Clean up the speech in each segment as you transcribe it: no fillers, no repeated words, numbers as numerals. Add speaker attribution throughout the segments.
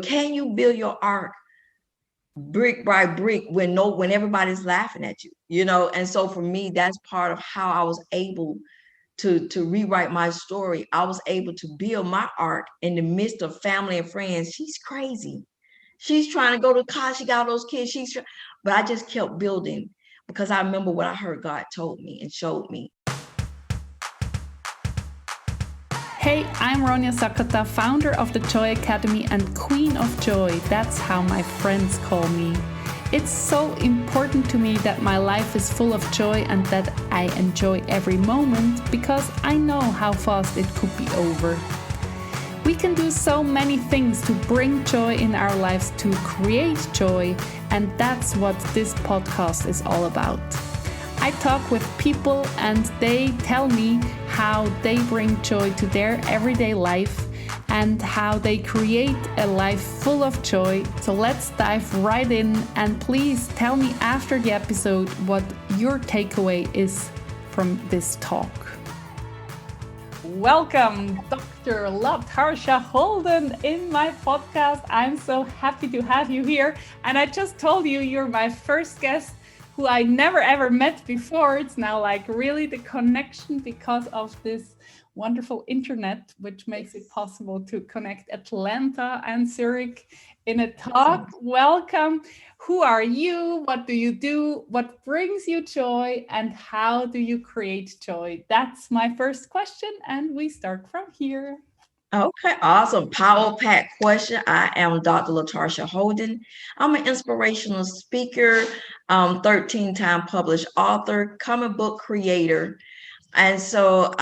Speaker 1: can you build your arc brick by brick when everybody's laughing at you, And so for me, that's part of how I was able to rewrite my story. I was able to build my arc in the midst of family and friends. She's crazy. She's trying to go to college. She got all those kids. But I just kept building because I remember what I heard God told me and showed me.
Speaker 2: Hey, I'm Ronja Sakata, founder of the Joy Academy and Queen of Joy. That's how my friends call me. It's so important to me that my life is full of joy and that I enjoy every moment because I know how fast it could be over. We can do so many things to bring joy in our lives, to create joy, and that's what this podcast is all about. I talk with people and they tell me how they bring joy to their everyday life and how they create a life full of joy. So let's dive right in, and please tell me after the episode what your takeaway is from this talk. Welcome, Dr. LaTarsha Holden in my podcast. I'm so happy to have you here. And I just told you you're my first guest who I never ever met before. It's now like really the connection because of this wonderful internet, which makes it possible to connect Atlanta and Zurich in a talk. Welcome. Who are you? What do you do? What brings you joy? And how do you create joy? That's my first question. And we start from here.
Speaker 1: Okay, awesome. Power-packed question. I am Dr. LaTarsha Holden. I'm an inspirational speaker, 13-time published author, comic book creator. And so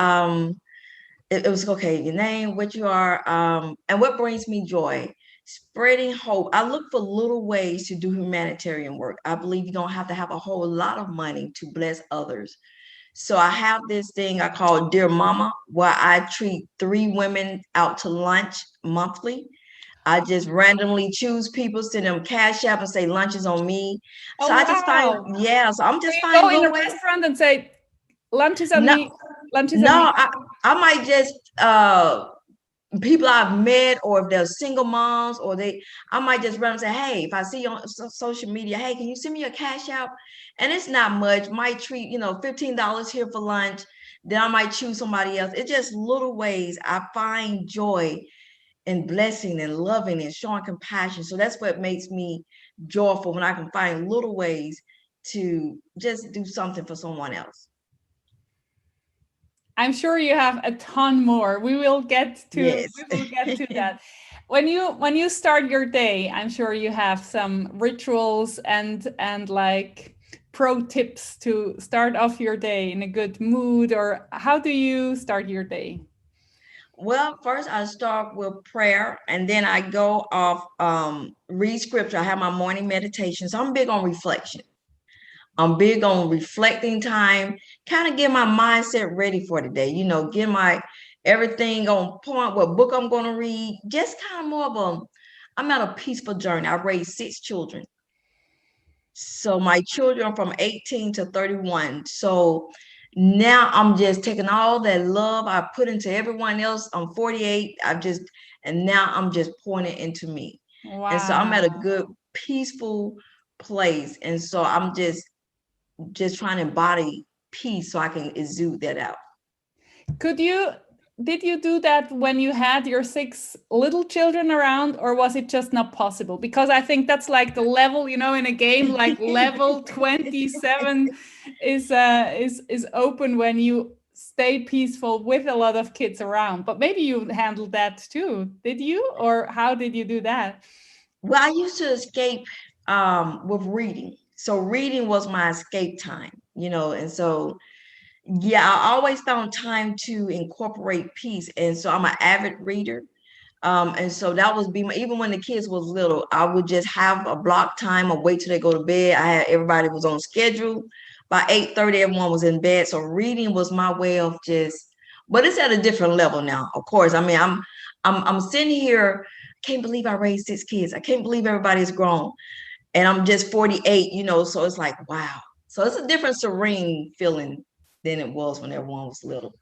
Speaker 1: it was, okay, your name, what you are, and what brings me joy. Spreading hope. I look for little ways to do humanitarian work. I believe you don't have to have a whole lot of money to bless others. So I have this thing I call Dear Mama, where I treat 3 women out to lunch monthly. I just randomly choose people, send them Cash App and say lunch is on me.
Speaker 2: Oh,
Speaker 1: so I just find, so I'm just finding
Speaker 2: go in a
Speaker 1: ways.
Speaker 2: restaurant and say, lunch is on me. Lunch is on me.
Speaker 1: I might just people I've met, or if they're single moms, or I might just run and say, hey, if I see you on social media, hey, can you send me a Cash App? And it's not much, might treat, $15 here for lunch. Then I might choose somebody else. It's just little ways I find joy and blessing and loving and showing compassion. So that's what makes me joyful, when I can find little ways to just do something for someone else.
Speaker 2: I'm sure you have a ton more. We will get to that. When you start your day, I'm sure you have some rituals and like pro tips to start off your day in a good mood, or how do you start your day?
Speaker 1: Well, first I start with prayer, and then I go off, read scripture. I have my morning meditation. So I'm big on reflection. I'm big on reflecting time, kind of get my mindset ready for the day, get my everything on point, what book I'm going to read, just kind of more of I'm at a peaceful journey. I raised 6 children. So my children are from 18 to 31. So now I'm just taking all that love I put into everyone else. I'm 48. And now I'm just pouring it into me. Wow. And so I'm at a good, peaceful place. And so I'm just trying to embody peace so I can exude that out.
Speaker 2: Did you do that when you had your 6 little children around, or was it just not possible? Because I think that's like the level, in a game, like level 27 is open when you stay peaceful with a lot of kids around. But maybe you handled that too. Did you? Or how did you do that?
Speaker 1: Well, I used to escape with reading. So reading was my escape time, and so, yeah, I always found time to incorporate peace. And so I'm an avid reader. And so that was even when the kids was little, I would just have a block time or wait till they go to bed. Everybody was on schedule. By 8:30, everyone was in bed. So reading was my way of but it's at a different level now. Of course, I mean, I'm sitting here. Can't believe I raised 6 kids. I can't believe everybody's grown. And I'm just 48, so it's like, wow. So it's a different serene feeling than it was when everyone was little.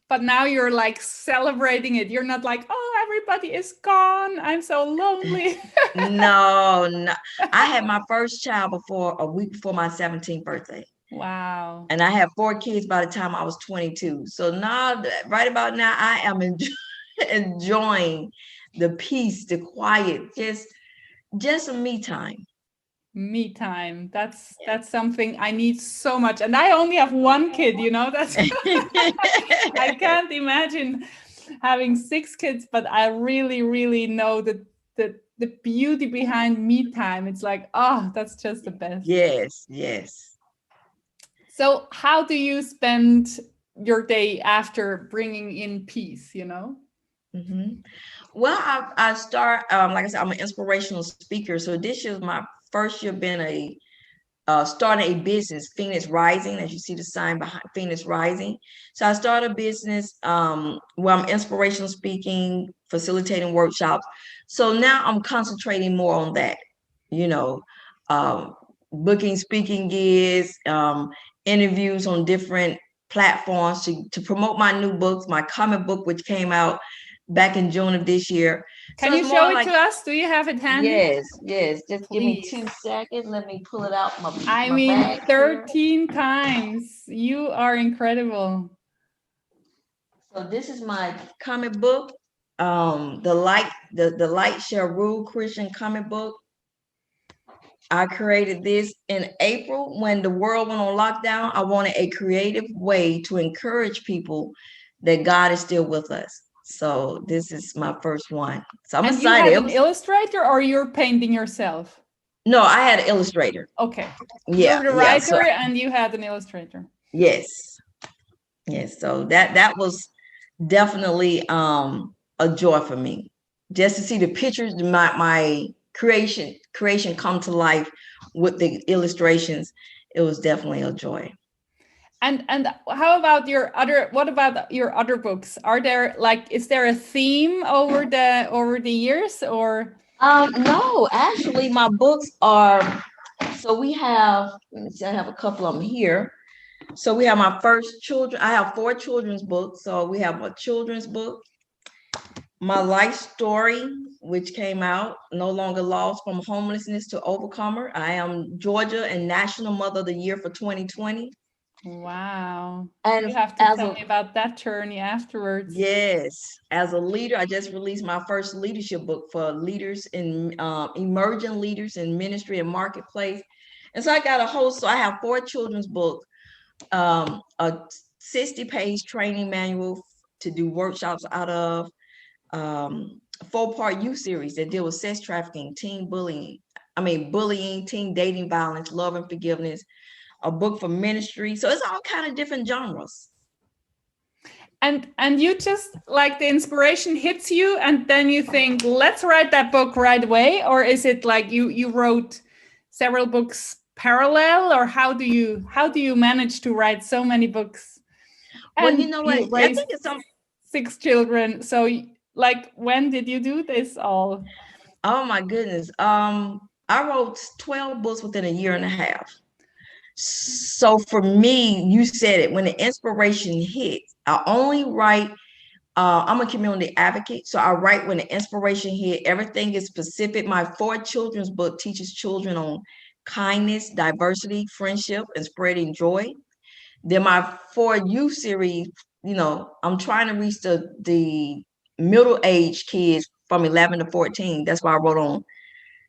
Speaker 2: But now you're like celebrating it. You're not like, oh, I everybody is gone. I'm so lonely.
Speaker 1: No, no. I had my first child a week before my 17th birthday.
Speaker 2: Wow.
Speaker 1: And I had 4 kids by the time I was 22. So now, right about now, I am enjoying the peace, the quiet, just a me time.
Speaker 2: Me time. That's something I need so much. And I only have one kid, that's I can't imagine having 6 kids, but I really, really know the beauty behind me time. It's like, oh, that's just the best.
Speaker 1: Yes, yes.
Speaker 2: So how do you spend your day after bringing in peace,
Speaker 1: Mm-hmm. Well, I start, like I said, I'm an inspirational speaker. So this year's my first year being starting a business, Phoenix Rising, as you see the sign behind Phoenix Rising. So I started a business where I'm inspirational speaking, facilitating workshops. So now I'm concentrating more on that, you know, um, booking speaking gigs, interviews on different platforms to promote my new books, my comic book, which came out back in June of this year.
Speaker 2: Can
Speaker 1: So
Speaker 2: you
Speaker 1: it's
Speaker 2: show
Speaker 1: more
Speaker 2: it
Speaker 1: like,
Speaker 2: to us? Do you have it handy?
Speaker 1: yes. Just give me
Speaker 2: Please.
Speaker 1: 2 seconds. Let me pull it out
Speaker 2: I
Speaker 1: my
Speaker 2: mean,
Speaker 1: bag
Speaker 2: 13 times. You are incredible.
Speaker 1: So this is my comic book. The Light Shall Rule Christian comic book. I created this in April when the world went on lockdown. I wanted a creative way to encourage people that God is still with us. So this is my first one. So I'm
Speaker 2: And you
Speaker 1: excited.
Speaker 2: had an illustrator or you're painting yourself?
Speaker 1: No, I had an illustrator.
Speaker 2: Okay.
Speaker 1: Yeah,
Speaker 2: You're the
Speaker 1: yeah.
Speaker 2: writer
Speaker 1: So
Speaker 2: and you had an illustrator.
Speaker 1: yes. So that was definitely a joy for me. Just to see the pictures, my creation come to life with the illustrations, it was definitely a joy.
Speaker 2: And how about what about your other books? Is there a theme over the years or?
Speaker 1: No, actually my books are, so we have, let me see, I have a couple of them here. So we have my first children, I have 4 children's books. So we have a children's book, my life story, which came out, No Longer Lost from Homelessness to Overcomer. I am Georgia and National Mother of the Year for 2020.
Speaker 2: Wow.
Speaker 1: And
Speaker 2: You have to tell me about that journey afterwards.
Speaker 1: yes, as a leader, I just released my first leadership book for leaders in emerging leaders in ministry and marketplace. And so I got so I have 4 children's books, a 60-page training manual to do workshops out of, 4-part youth series that deal with sex trafficking, bullying, teen dating violence, love and forgiveness, a book for ministry. So it's all kind of different genres.
Speaker 2: And you just like the inspiration hits you and then you think, let's write that book right away? Or is it like you wrote several books parallel, or how do you manage to write so many books?
Speaker 1: Well,
Speaker 2: And
Speaker 1: you know what?
Speaker 2: you
Speaker 1: I
Speaker 2: raised
Speaker 1: think it's
Speaker 2: 6 children. So like, when did you do this all?
Speaker 1: Oh my goodness. I wrote 12 books within a year and a half. So for me, you said it, when the inspiration hits, I only write, I'm a community advocate. So I write when the inspiration hit, everything is specific. My 4 children's book teaches children on kindness, diversity, friendship, and spreading joy. Then my 4 youth series, I'm trying to reach the middle-aged kids from 11 to 14. That's why I wrote on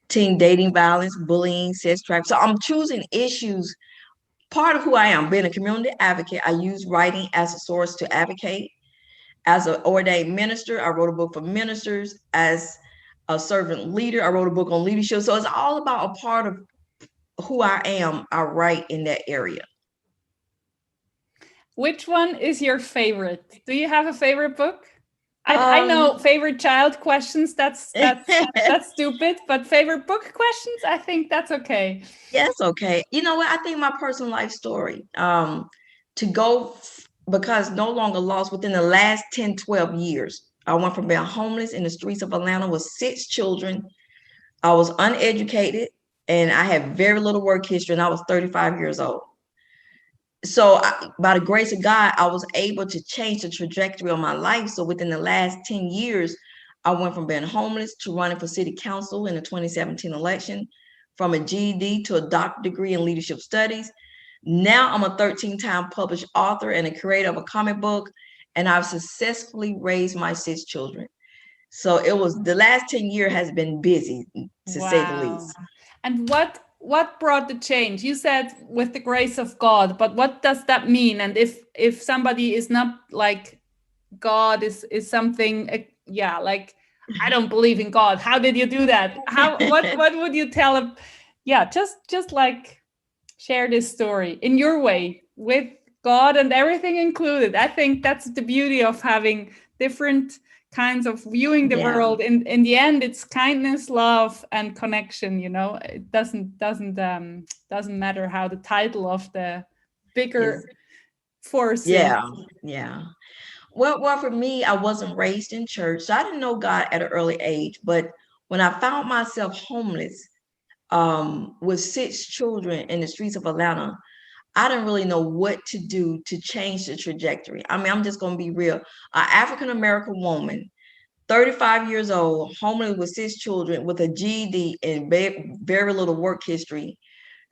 Speaker 1: teen dating violence, bullying, sex trafficking. So I'm choosing issues. Part of who I am, being a community advocate, I use writing as a source to advocate. As an ordained minister, I wrote a book for ministers. As a servant leader, I wrote a book on leadership. So it's all about a part of who I am. I write in that area.
Speaker 2: Which one is your favorite? Do you have a favorite book? I know favorite child questions. That's stupid. But favorite book questions, I think that's okay.
Speaker 1: Yes, okay. You know what? I think my personal life story. Because No Longer Lost, within the last 10, 12 years, I went from being homeless in the streets of Atlanta with 6 children. I was uneducated and I had very little work history, and I was 35 years old. So by the grace of God, I was able to change the trajectory of my life. So within the last 10 years, I went from being homeless to running for city council in the 2017 election, from a GED to a doctorate degree in leadership studies. Now I'm a 13-time published author and a creator of a comic book, and I've successfully raised my 6 children. So it was, the last 10 years has been busy, to say the least.
Speaker 2: And what brought the change? You said with the grace of God, but what does that mean? And if somebody is not like, God is something, like, I don't believe in God, how did you do that? What would you tell them? Yeah, just like share this story in your way with God and everything included. I think that's the beauty of having different kinds of viewing the world. In the end, it's kindness, love, and connection. It doesn't matter how the title of the bigger force is.
Speaker 1: Yeah. Well, for me, I wasn't raised in church, so I didn't know God at an early age. But when I found myself homeless, with 6 children in the streets of Atlanta, I didn't really know what to do to change the trajectory. I mean, I'm just going to be real. An African-American woman, 35 years old, homeless with 6 children, with a GED and very little work history.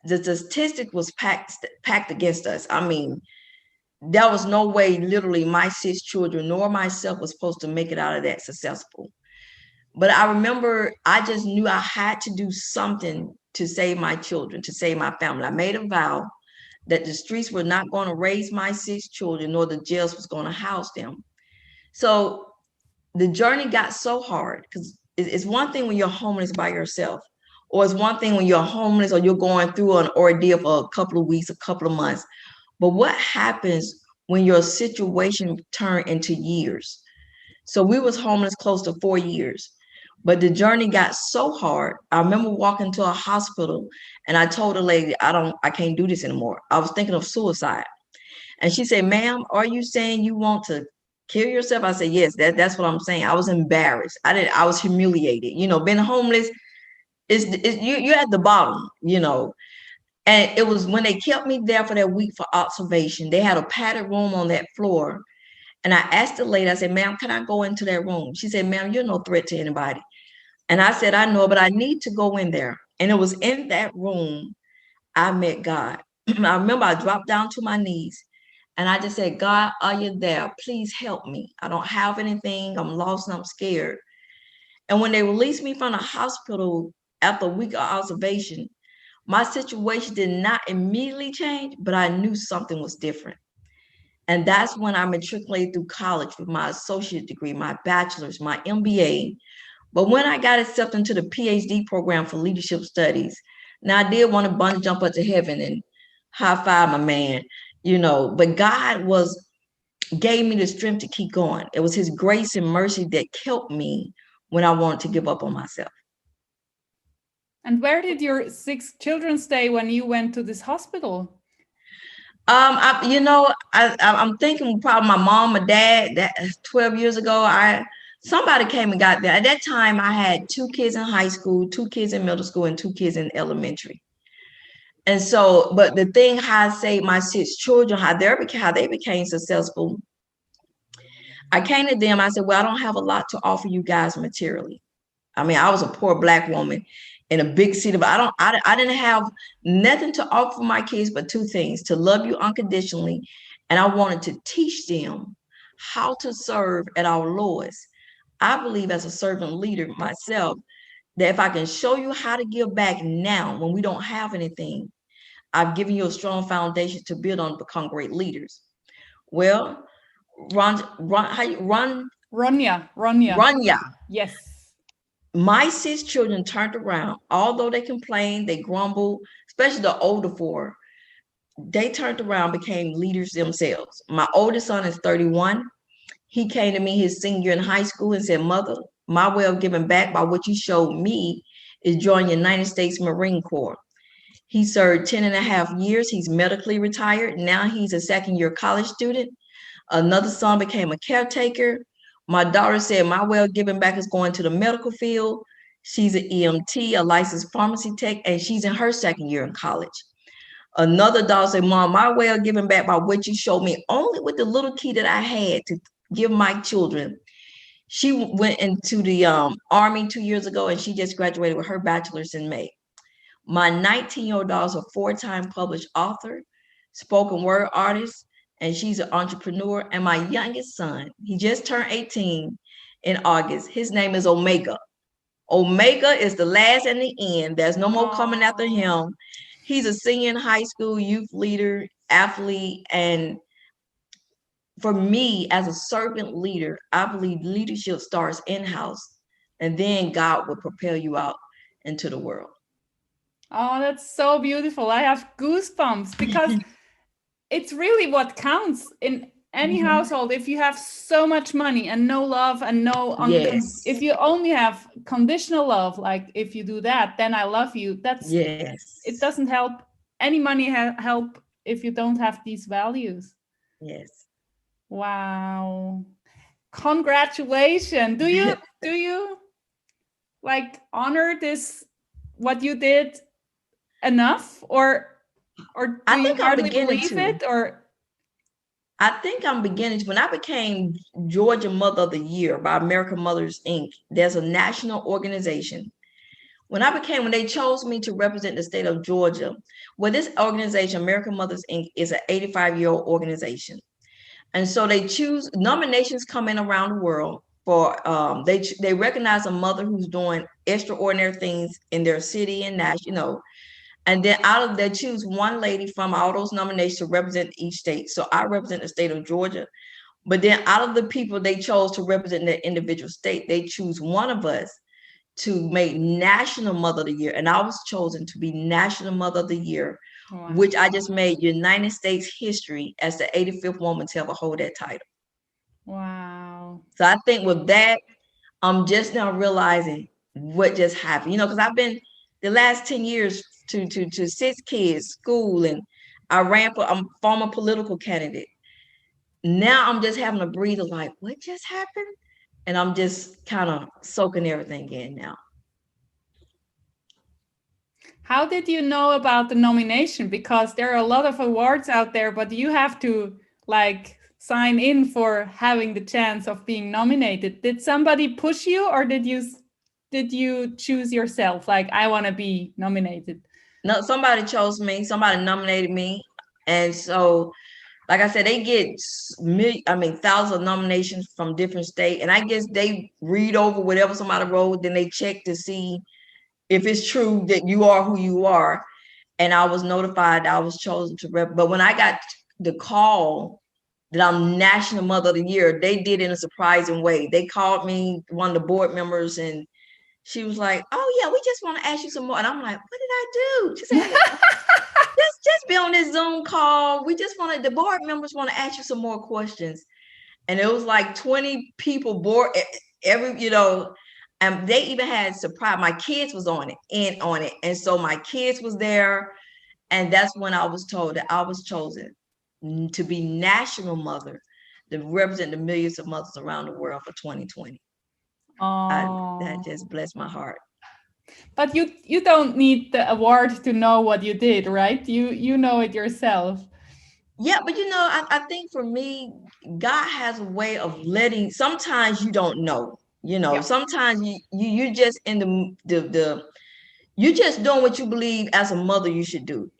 Speaker 1: The statistic was packed against us. I mean, there was no way literally my 6 children nor myself was supposed to make it out of that successful. But I remember I just knew I had to do something to save my children, to save my family. I made a vow that the streets were not going to raise my 6 children, nor the jails was going to house them. So the journey got so hard, because it's one thing when you're homeless by yourself, or it's one thing when you're homeless or you're going through an ordeal for a couple of weeks, a couple of months. But what happens when your situation turned into years? So we was homeless close to 4 years. But the journey got so hard. I remember walking to a hospital and I told the lady, I can't do this anymore. I was thinking of suicide. And she said, "Ma'am, are you saying you want to kill yourself?" I said, "Yes, that's what I'm saying." I was embarrassed. I was humiliated. Being homeless is you're at the bottom, And it was when they kept me there for that week for observation. They had a padded room on that floor. And I asked the lady, I said, "Ma'am, can I go into that room?" She said, "Ma'am, you're no threat to anybody." And I said, "I know, but I need to go in there." And it was in that room I met God. I remember I dropped down to my knees and I just said, "God, are you there? Please help me. I don't have anything. I'm lost and I'm scared." And when they released me from the hospital after a week of observation, my situation did not immediately change, but I knew something was different. And that's when I matriculated through college with my associate degree, my bachelor's, my MBA. But when I got accepted into the PhD program for leadership studies, now I did want to bungee jump up to heaven and high five my man, but God gave me the strength to keep going. It was his grace and mercy that kept me when I wanted to give up on myself.
Speaker 2: And where did your 6 children stay when you went to this hospital?
Speaker 1: I'm thinking probably my mom or dad. That 12 years ago, somebody came and got there. At that time, I had 2 kids in high school, 2 kids in middle school, and 2 kids in elementary. And so, but the thing how I saved my 6 children, how they became successful, I came to them. I said, "Well, I don't have a lot to offer you guys materially. I mean, I was a poor Black woman in a big city, but I didn't have nothing to offer my kids but 2 things: to love you unconditionally, and I wanted to teach them how to serve at our lowest." I believe as a servant leader myself, that if I can show you how to give back now when we don't have anything, I've given you a strong foundation to build on to become great leaders. Well, Ronja.
Speaker 2: Yes.
Speaker 1: My 6 children turned around. Although they complained, they grumbled, especially the older 4, they turned around, became leaders themselves. My oldest son is 31. He came to me his senior year in high school and said, "Mother, my way of giving back by what you showed me is joining the United States Marine Corps." He served 10 and a half years. He's medically retired. Now he's a second-year college student. Another son became a caretaker. My daughter said, "My way of giving back is going to the medical field." She's an EMT, a licensed pharmacy tech, and she's in her second year in college. Another daughter said, "Mom, my way of giving back by what you showed me, only with the little key that I had to give my children." She went into the Army 2 years ago, and she just graduated with her bachelor's in May. My 19-year-old daughter is a 4-time published author, spoken word artist, and she's an entrepreneur. And my youngest son, he just turned 18 in August. His name is Omega. Omega is the last and the end. There's no more coming after him. He's a senior in high school, youth leader, athlete. And for me, as a servant leader, I believe leadership starts in-house, and then God will propel you out into the world.
Speaker 2: Oh, that's so beautiful. I have goosebumps because it's really what counts in any household. If you have so much money and no love and no if you only have conditional love, like if you do that, then I love you. That's it doesn't help. Any money help if you don't have these values.
Speaker 1: Yes.
Speaker 2: Wow. Congratulations. Do you like honor this, what you did, enough, or do you hardly believe it? Or
Speaker 1: I think I'm beginning to. When I became Georgia Mother of the Year by American Mothers Inc., there's a national organization. When they chose me to represent the state of Georgia, well, this organization, American Mothers Inc., is an 85-year-old organization. And so they choose, nominations come in around the world for, they recognize a mother who's doing extraordinary things in their city and national. And then out of they choose one lady from all those nominations to represent each state. So I represent the state of Georgia. But then out of the people they chose to represent their individual state, they choose one of us to make National Mother of the Year. And I was chosen to be National Mother of the Year, which I just made United States history as the 85th woman to ever hold that title.
Speaker 2: Wow.
Speaker 1: So I think with that, I'm just now realizing what just happened, because I've been the last 10 years to 6 kids, school, and I'm a former political candidate. Now I'm just having a breather, like, what just happened? And I'm just kind of soaking everything in now.
Speaker 2: How did you know about the nomination? Because there are a lot of awards out there, but you have to sign in for having the chance of being nominated. Did somebody push you, or did you choose yourself? Like, I want to be nominated.
Speaker 1: No, somebody chose me. Somebody nominated me. And so, like I said, they get thousands of nominations from different states. And I guess they read over whatever somebody wrote, then they check to see if it's true that you are who you are. And I was notified I was chosen to rep. But when I got the call that I'm National Mother of the Year, they did it in a surprising way. They called me, one of the board members, and she was like, "Oh yeah, we just want to ask you some more." And I'm like, "What did I do?" She said, just be on this Zoom call. The board members want to ask you some more questions. And it was like 20 people board and they even had surprise. My kids was on it. And so my kids was there. And that's when I was told that I was chosen to be National Mother, to represent the millions of mothers around the world for 2020. That just blessed my heart.
Speaker 2: But you don't need the award to know what you did, right? You know it yourself.
Speaker 1: Yeah, but I think for me, God has a way of letting. Sometimes you don't know. Sometimes you're just in the you're just doing what you believe as a mother you should do.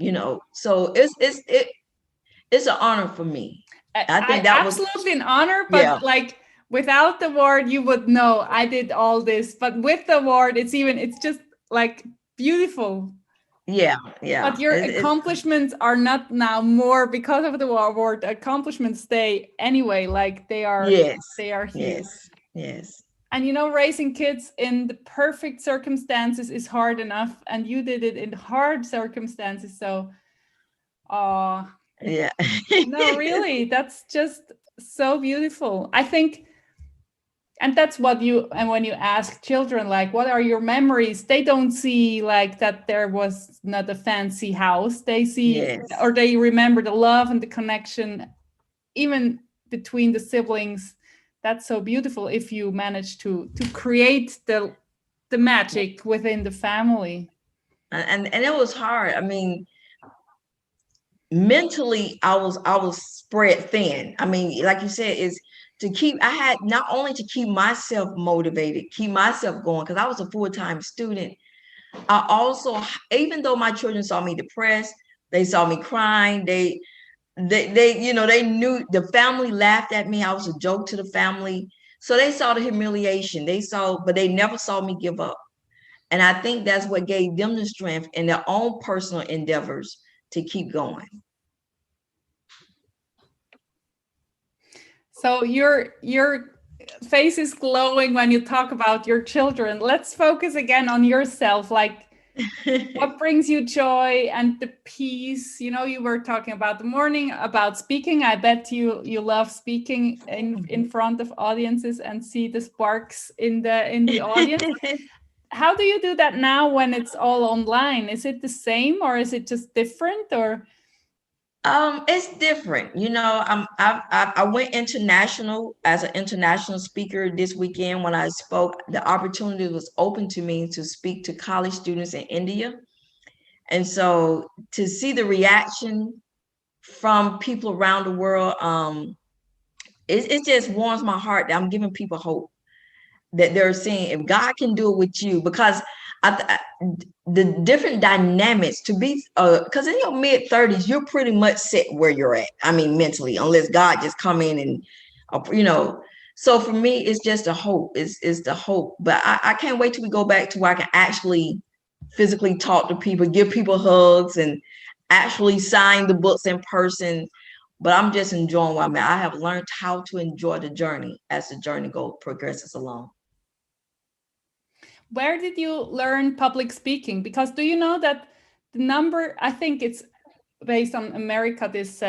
Speaker 1: So it's an honor for me.
Speaker 2: I think that absolutely an honor, but without the award, you would know I did all this. But with the award, it's just beautiful.
Speaker 1: Yeah.
Speaker 2: But your accomplishments are not now more because of the award. Accomplishments stay anyway, they are.
Speaker 1: Yes.
Speaker 2: They are huge.
Speaker 1: Yes.
Speaker 2: And raising kids in the perfect circumstances is hard enough, and you did it in hard circumstances. So,
Speaker 1: yeah.
Speaker 2: No, really, that's just so beautiful. I think, and that's what when you ask children, what are your memories? They don't see that there was not a fancy house. They see, or they remember the love and the connection, even between the siblings. That's so beautiful if you manage to create the magic within the family.
Speaker 1: And it was hard. I mean, mentally, I was spread thin. I mean, like you said, is I had not only to keep myself motivated, keep myself going, because I was a full-time student. I also, even though my children saw me depressed, they saw me crying, they knew, the family laughed at me. I was a joke to the family. So they saw the humiliation. But they never saw me give up. And I think that's what gave them the strength in their own personal endeavors to keep going.
Speaker 2: So your face is glowing when you talk about your children. Let's focus again on yourself. Like, what brings you joy and the peace? You were talking about the morning, about speaking. I bet you love speaking in front of audiences and see the sparks in the audience. How do you do that now when it's all online? Is it the same, or is it just different, or?
Speaker 1: It's different. I went international as an international speaker this weekend. When I spoke, the opportunity was open to me to speak to college students in India. And so to see the reaction from people around the world, it just warms my heart that I'm giving people hope, that they're seeing if God can do it with you, because the different dynamics to be, because in your mid-30s, you're pretty much set where you're at. I mean, mentally, unless God just come in and, so for me, it's just a hope. It's the hope. But I can't wait till we go back to where I can actually physically talk to people, give people hugs, and actually sign the books in person. But I'm just enjoying what I'm at. I have learned how to enjoy the journey as the journey progresses along.
Speaker 2: Where did you learn public speaking? Because do you know that the number, I think it's based on America, this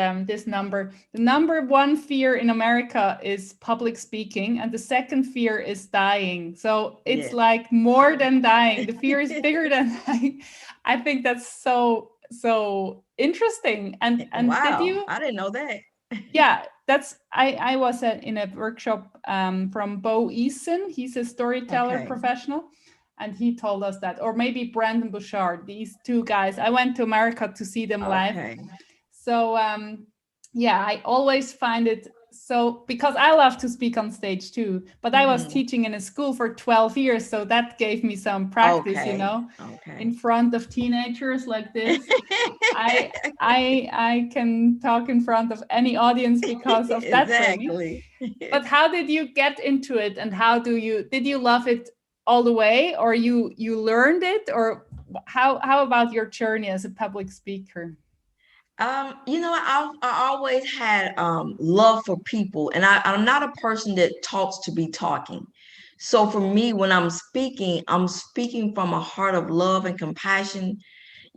Speaker 2: number, the number one fear in America is public speaking, and the second fear is dying. So it's like more than dying. The fear is bigger than dying. I think that's so interesting. And
Speaker 1: wow,
Speaker 2: did you?
Speaker 1: I didn't know that.
Speaker 2: Yeah, I was in a workshop from Bo Eason. He's a storyteller professional. And he told us that, or maybe Brandon Bouchard, these two guys. I went to America to see them live. So I always find it so, because I love to speak on stage too, but I was teaching in a school for 12 years. So that gave me some practice, in front of teenagers like this. I can talk in front of any audience because of that training. But how did you get into it, and did you love it all the way, or you learned it, or how about your journey as a public speaker?
Speaker 1: I always had love for people, and I'm not a person that talks to be talking. So for me, when I'm speaking from a heart of love and compassion.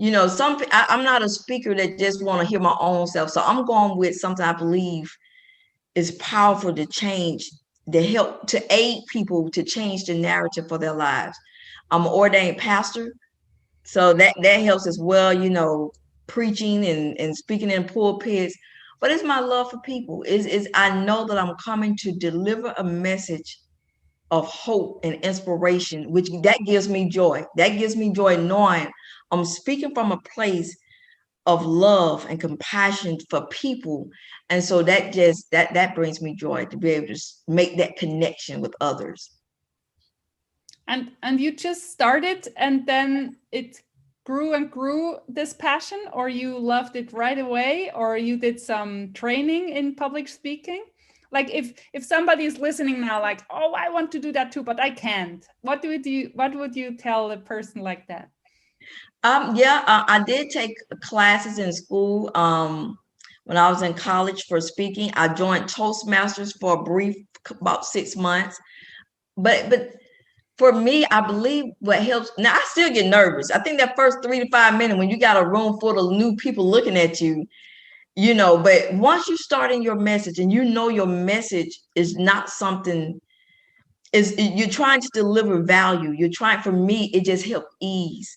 Speaker 1: I'm not a speaker that just want to hear my own self. So I'm going with something I believe is powerful to change, to help, to aid people to change the narrative for their lives. I'm an ordained pastor, so that helps as well, preaching and speaking in pulpits. But it's my love for people. Is I know that I'm coming to deliver a message of hope and inspiration, which that gives me joy. That gives me joy knowing I'm speaking from a place of love and compassion for people. And so that brings me joy to be able to make that connection with others.
Speaker 2: And you just started, and then it grew and grew, this passion, or you loved it right away, or you did some training in public speaking? Like if somebody is listening now, like, oh, I want to do that too, but I can't. What would you tell a person like that?
Speaker 1: I did take classes in school. When I was in college for speaking, I joined Toastmasters for a brief, about 6 months. But for me, I believe what helps. Now I still get nervous. I think that first 3 to 5 minutes when you got a room full of new people looking at you, but once you start in your message and your message is not something, you're trying to deliver value. For me, it just helped ease.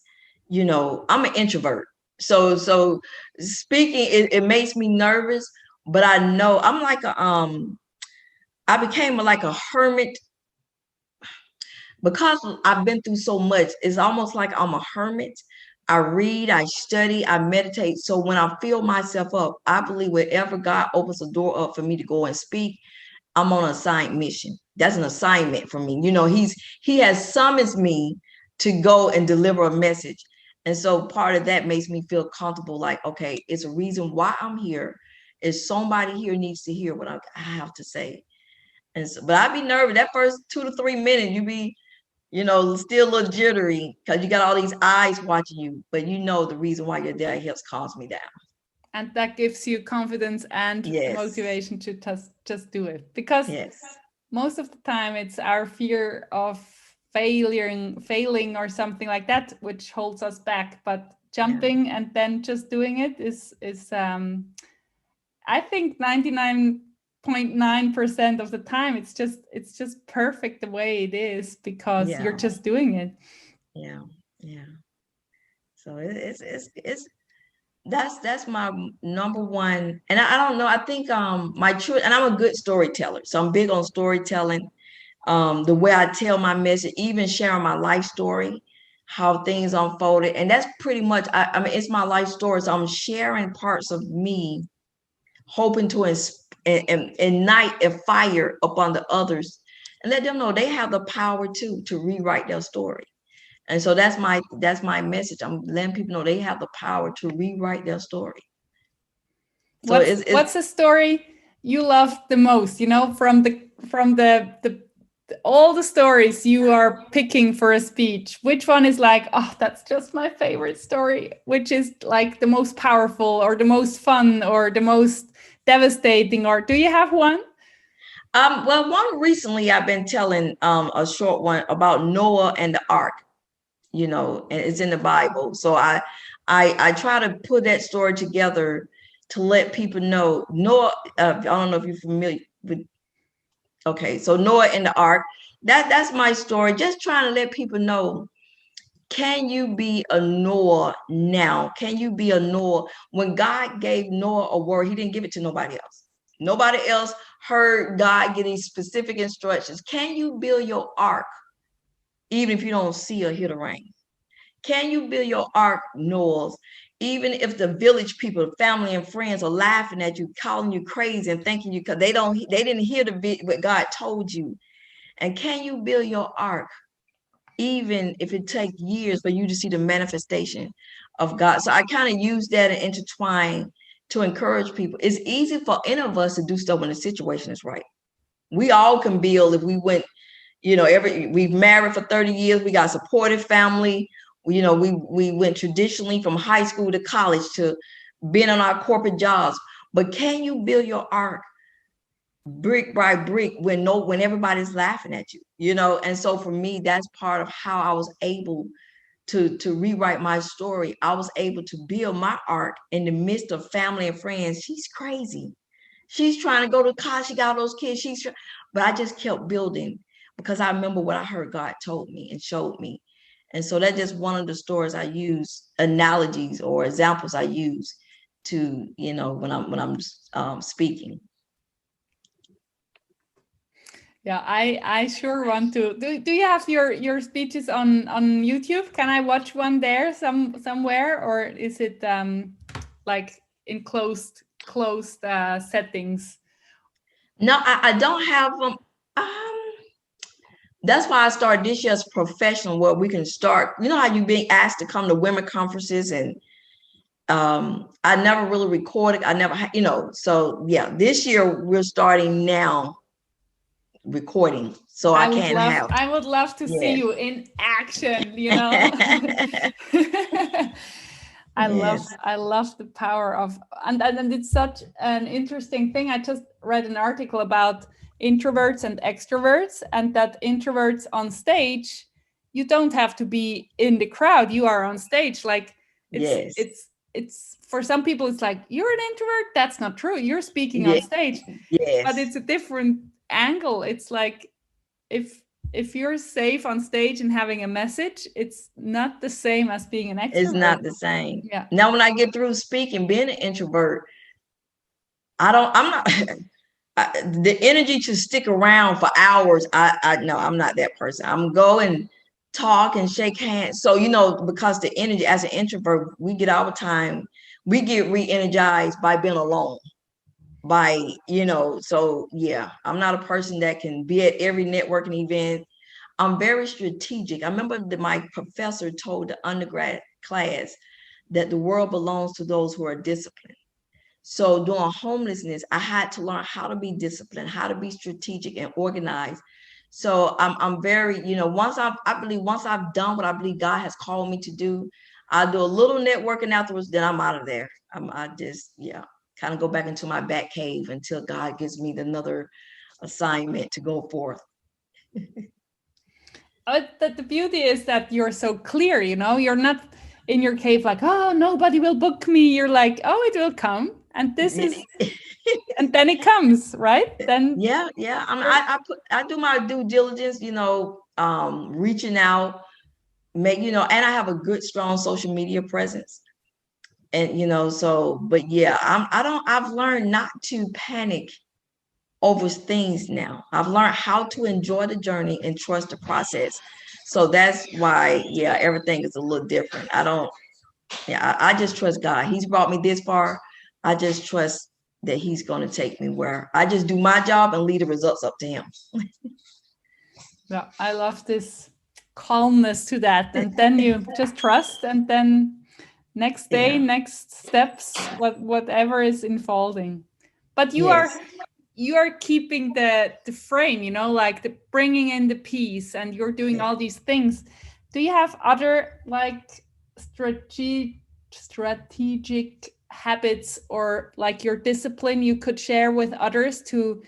Speaker 1: I'm an introvert. So speaking, it makes me nervous, but I know I'm like I became like a hermit because I've been through so much. It's almost like I'm a hermit. I read, I study, I meditate. So when I fill myself up, I believe wherever God opens a door up for me to go and speak, I'm on an assigned mission. That's an assignment for me. You know, he has summoned me to go and deliver a message. And so part of that makes me feel comfortable, like, okay, it's a reason why I'm here. Is somebody here needs to hear what I have to say. And so, but I'd be nervous that first 2 to 3 minutes, you be, you know, still a little jittery because you got all these eyes watching you, but you know the reason why you're there helps calms me down.
Speaker 2: And that gives you confidence and
Speaker 1: Yes.
Speaker 2: motivation to just do it. Because
Speaker 1: Yes.
Speaker 2: most of the time it's our fear of failing or something like that which holds us back. But jumping and then just doing it is I think 99.9% of the time it's just perfect the way it is, because you're just doing it.
Speaker 1: Yeah. So it's that's my number one. And I don't know, I think my children, and I'm a good storyteller, so I'm big on storytelling. The way I tell my message, even sharing my life story, how things unfolded, and that's pretty much, I mean, it's my life story, so I'm sharing parts of me, hoping to ignite a fire upon the others and let them know they have the power to rewrite their story. And so that's my message. I'm letting people know they have the power to rewrite their story. So
Speaker 2: what's the story you love the most? You know, from the all the stories you are picking for a speech, which one is like, oh, that's just my favorite story? Which is like the most powerful, or the most fun, or the most devastating? Or do you have one?
Speaker 1: Well, one recently I've been telling a short one about Noah and the ark, you know, and it's in the Bible. So I try to put that story together to let people know Noah. I don't know if you're familiar with. Okay, so Noah and the ark. That's my story. Just trying to let people know. Can you be a Noah now? Can you be a Noah? When God gave Noah a word, he didn't give it to nobody else. Nobody else heard God give these specific instructions. Can you build your ark even if you don't see or hear the rain? Can you build your ark, Noahs, even if the village people, family and friends are laughing at you, calling you crazy and thinking you, because they didn't hear what God told you? And can you build your ark even if it takes years for you to see the manifestation of God? So I kind of use that and intertwine to encourage people. It's easy for any of us to do stuff when the situation is right. We all can build if we went, you know, we've married for 30 years, we got a supportive family. You know, we went traditionally from high school to college to being on our corporate jobs. But can you build your ark brick by brick when everybody's laughing at you, you know? And so for me, that's part of how I was able to rewrite my story. I was able to build my ark in the midst of family and friends. She's crazy. She's trying to go to college. She got all those kids. But I just kept building because I remember what I heard God told me and showed me. And so that's just one of the stories I use, analogies or examples I use to, you know, when I'm speaking.
Speaker 2: Yeah, I sure want to. Do you have your speeches on YouTube? Can I watch one there somewhere, or is it like in closed settings?
Speaker 1: No, I don't have them. That's why I started this year's professional, where we can start. You know how you being asked to come to women conferences, and I never really recorded. I never, you know. So yeah, this year we're starting now recording, so I
Speaker 2: would love to see you in action, you know. I love the power of, and it's such an interesting thing. I just read an article about introverts and extroverts, and that introverts on stage, you don't have to be in the crowd, you are on stage. Like it's for some people it's like, you're an introvert. That's not true, you're speaking on stage. But it's a different angle. It's like, if you're safe on stage and having a message, it's not the same as being an extrovert.
Speaker 1: It's not the same.
Speaker 2: Yeah.
Speaker 1: Now, when I get through speaking, being an introvert, I'm not the energy to stick around for hours. No, I'm not that person. I'm going talk and shake hands. So, you know, because the energy as an introvert, we get all the time, we get re-energized by being alone. by, so yeah, I'm not a person that can be at every networking event. I'm very strategic. I remember that my professor told the undergrad class that the world belongs to those who are disciplined. So during homelessness, I had to learn how to be disciplined, how to be strategic and organized. So I'm very, once I've done what I believe God has called me to do, I do a little networking afterwards, then I'm out of there. I just, yeah, kind of go back into my back cave until God gives me another assignment to go forth.
Speaker 2: The beauty is that you're so clear, you're not in your cave like, oh, nobody will book me. You're like, oh, it will come. And this is, and then it comes, right? Then
Speaker 1: Yeah. I do my due diligence, reaching out, and I have a good, strong social media presence. And, but yeah, I've learned not to panic over things now. I've learned how to enjoy the journey and trust the process. So that's why, yeah, everything is a little different. I just trust God. He's brought me this far. I just trust that he's going to take me where I just do my job and leave the results up to him.
Speaker 2: Yeah, I love this calmness to that. And then you just trust, and then next day,
Speaker 1: Yeah.
Speaker 2: next steps, whatever is unfolding. But
Speaker 1: Yes.
Speaker 2: you are keeping the frame, like the bringing in the peace, and you're doing
Speaker 1: Yeah.
Speaker 2: all these things. Do you have other like strategic habits, or like your discipline you could share with others to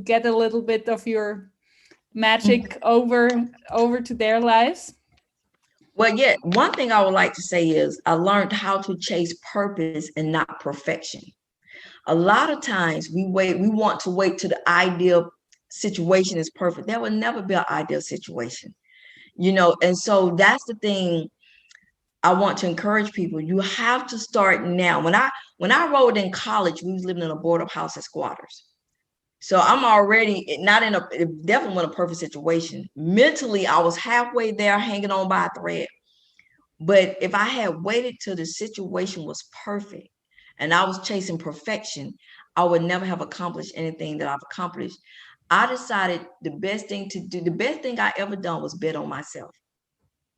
Speaker 2: get a little bit of your magic over to their lives?
Speaker 1: Well, yeah, one thing I would like to say is I learned how to chase purpose and not perfection. A lot of times we want to wait till the ideal situation is perfect. There will never be an ideal situation, and so that's the thing I want to encourage people. You have to start now. When I wrote in college, we was living in a boarding house as squatters. So I'm already not in a definitely in a perfect situation. Mentally, I was halfway there, hanging on by a thread. But if I had waited till the situation was perfect and I was chasing perfection, I would never have accomplished anything that I've accomplished. I decided the best thing I ever done was bet on myself.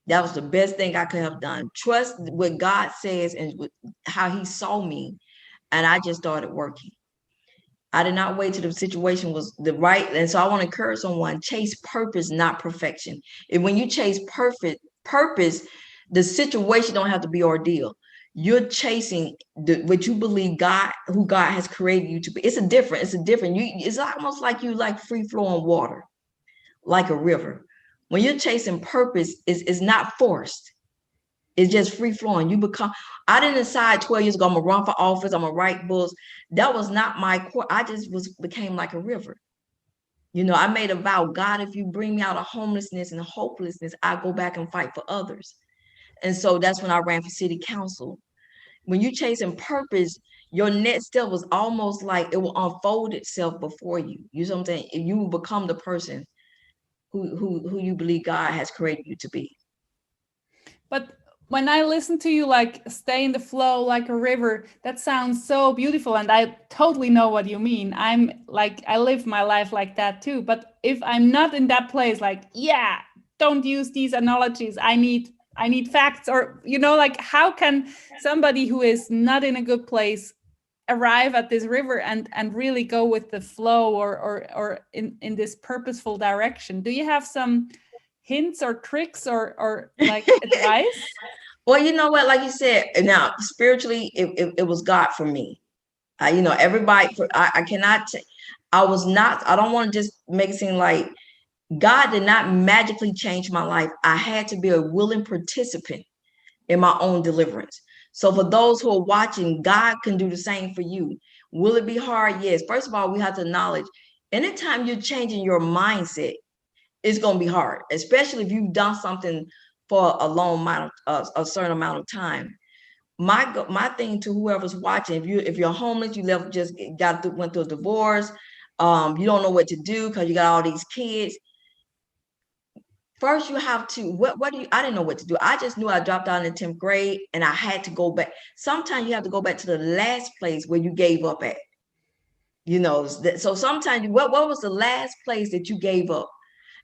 Speaker 1: That was the best thing I could have done. Trust what God says and how he saw me. And I just started working. I did not wait till the situation was the right. And so I want to encourage someone, chase purpose, not perfection. And when you chase purpose, the situation don't have to be ordeal. You're chasing what you believe who God has created you to be. It's almost like you like free flowing water, like a river. When you're chasing purpose, is not forced. It's just free flowing. I didn't decide 12 years ago, I'm gonna run for office, I'm gonna write books. That was not my core. I just became like a river. I made a vow, God, if you bring me out of homelessness and hopelessness, I go back and fight for others. And so that's when I ran for city council. When you chasing purpose, your next step was almost like it will unfold itself before you. You know what I'm saying? You will become the person who you believe God has created you to be.
Speaker 2: But when I listen to you, like stay in the flow like a river, that sounds so beautiful. And I totally know what you mean. I'm like, I live my life like that too. But if I'm not in that place, like, yeah, don't use these analogies. I need facts, or, like, how can somebody who is not in a good place arrive at this river and really go with the flow, or in this purposeful direction? Do you have some hints or tricks, or like advice?
Speaker 1: Well, you know what? Like you said, now spiritually, it was God for me. Everybody. I cannot. I was not. I don't want to just make it seem like God did not magically change my life. I had to be a willing participant in my own deliverance. So for those who are watching, God can do the same for you. Will it be hard? Yes. First of all, we have to acknowledge anytime you're changing your mindset, it's going to be hard, especially if you've done something for a long amount of a certain amount of time. My thing to whoever's watching, if you're homeless, you just went through a divorce, you don't know what to do because you got all these kids. First, you have to what do you? I didn't know what to do. I just knew I dropped out in the 10th grade and I had to go back. Sometimes you have to go back to the last place where you gave up at. So sometimes what was the last place that you gave up?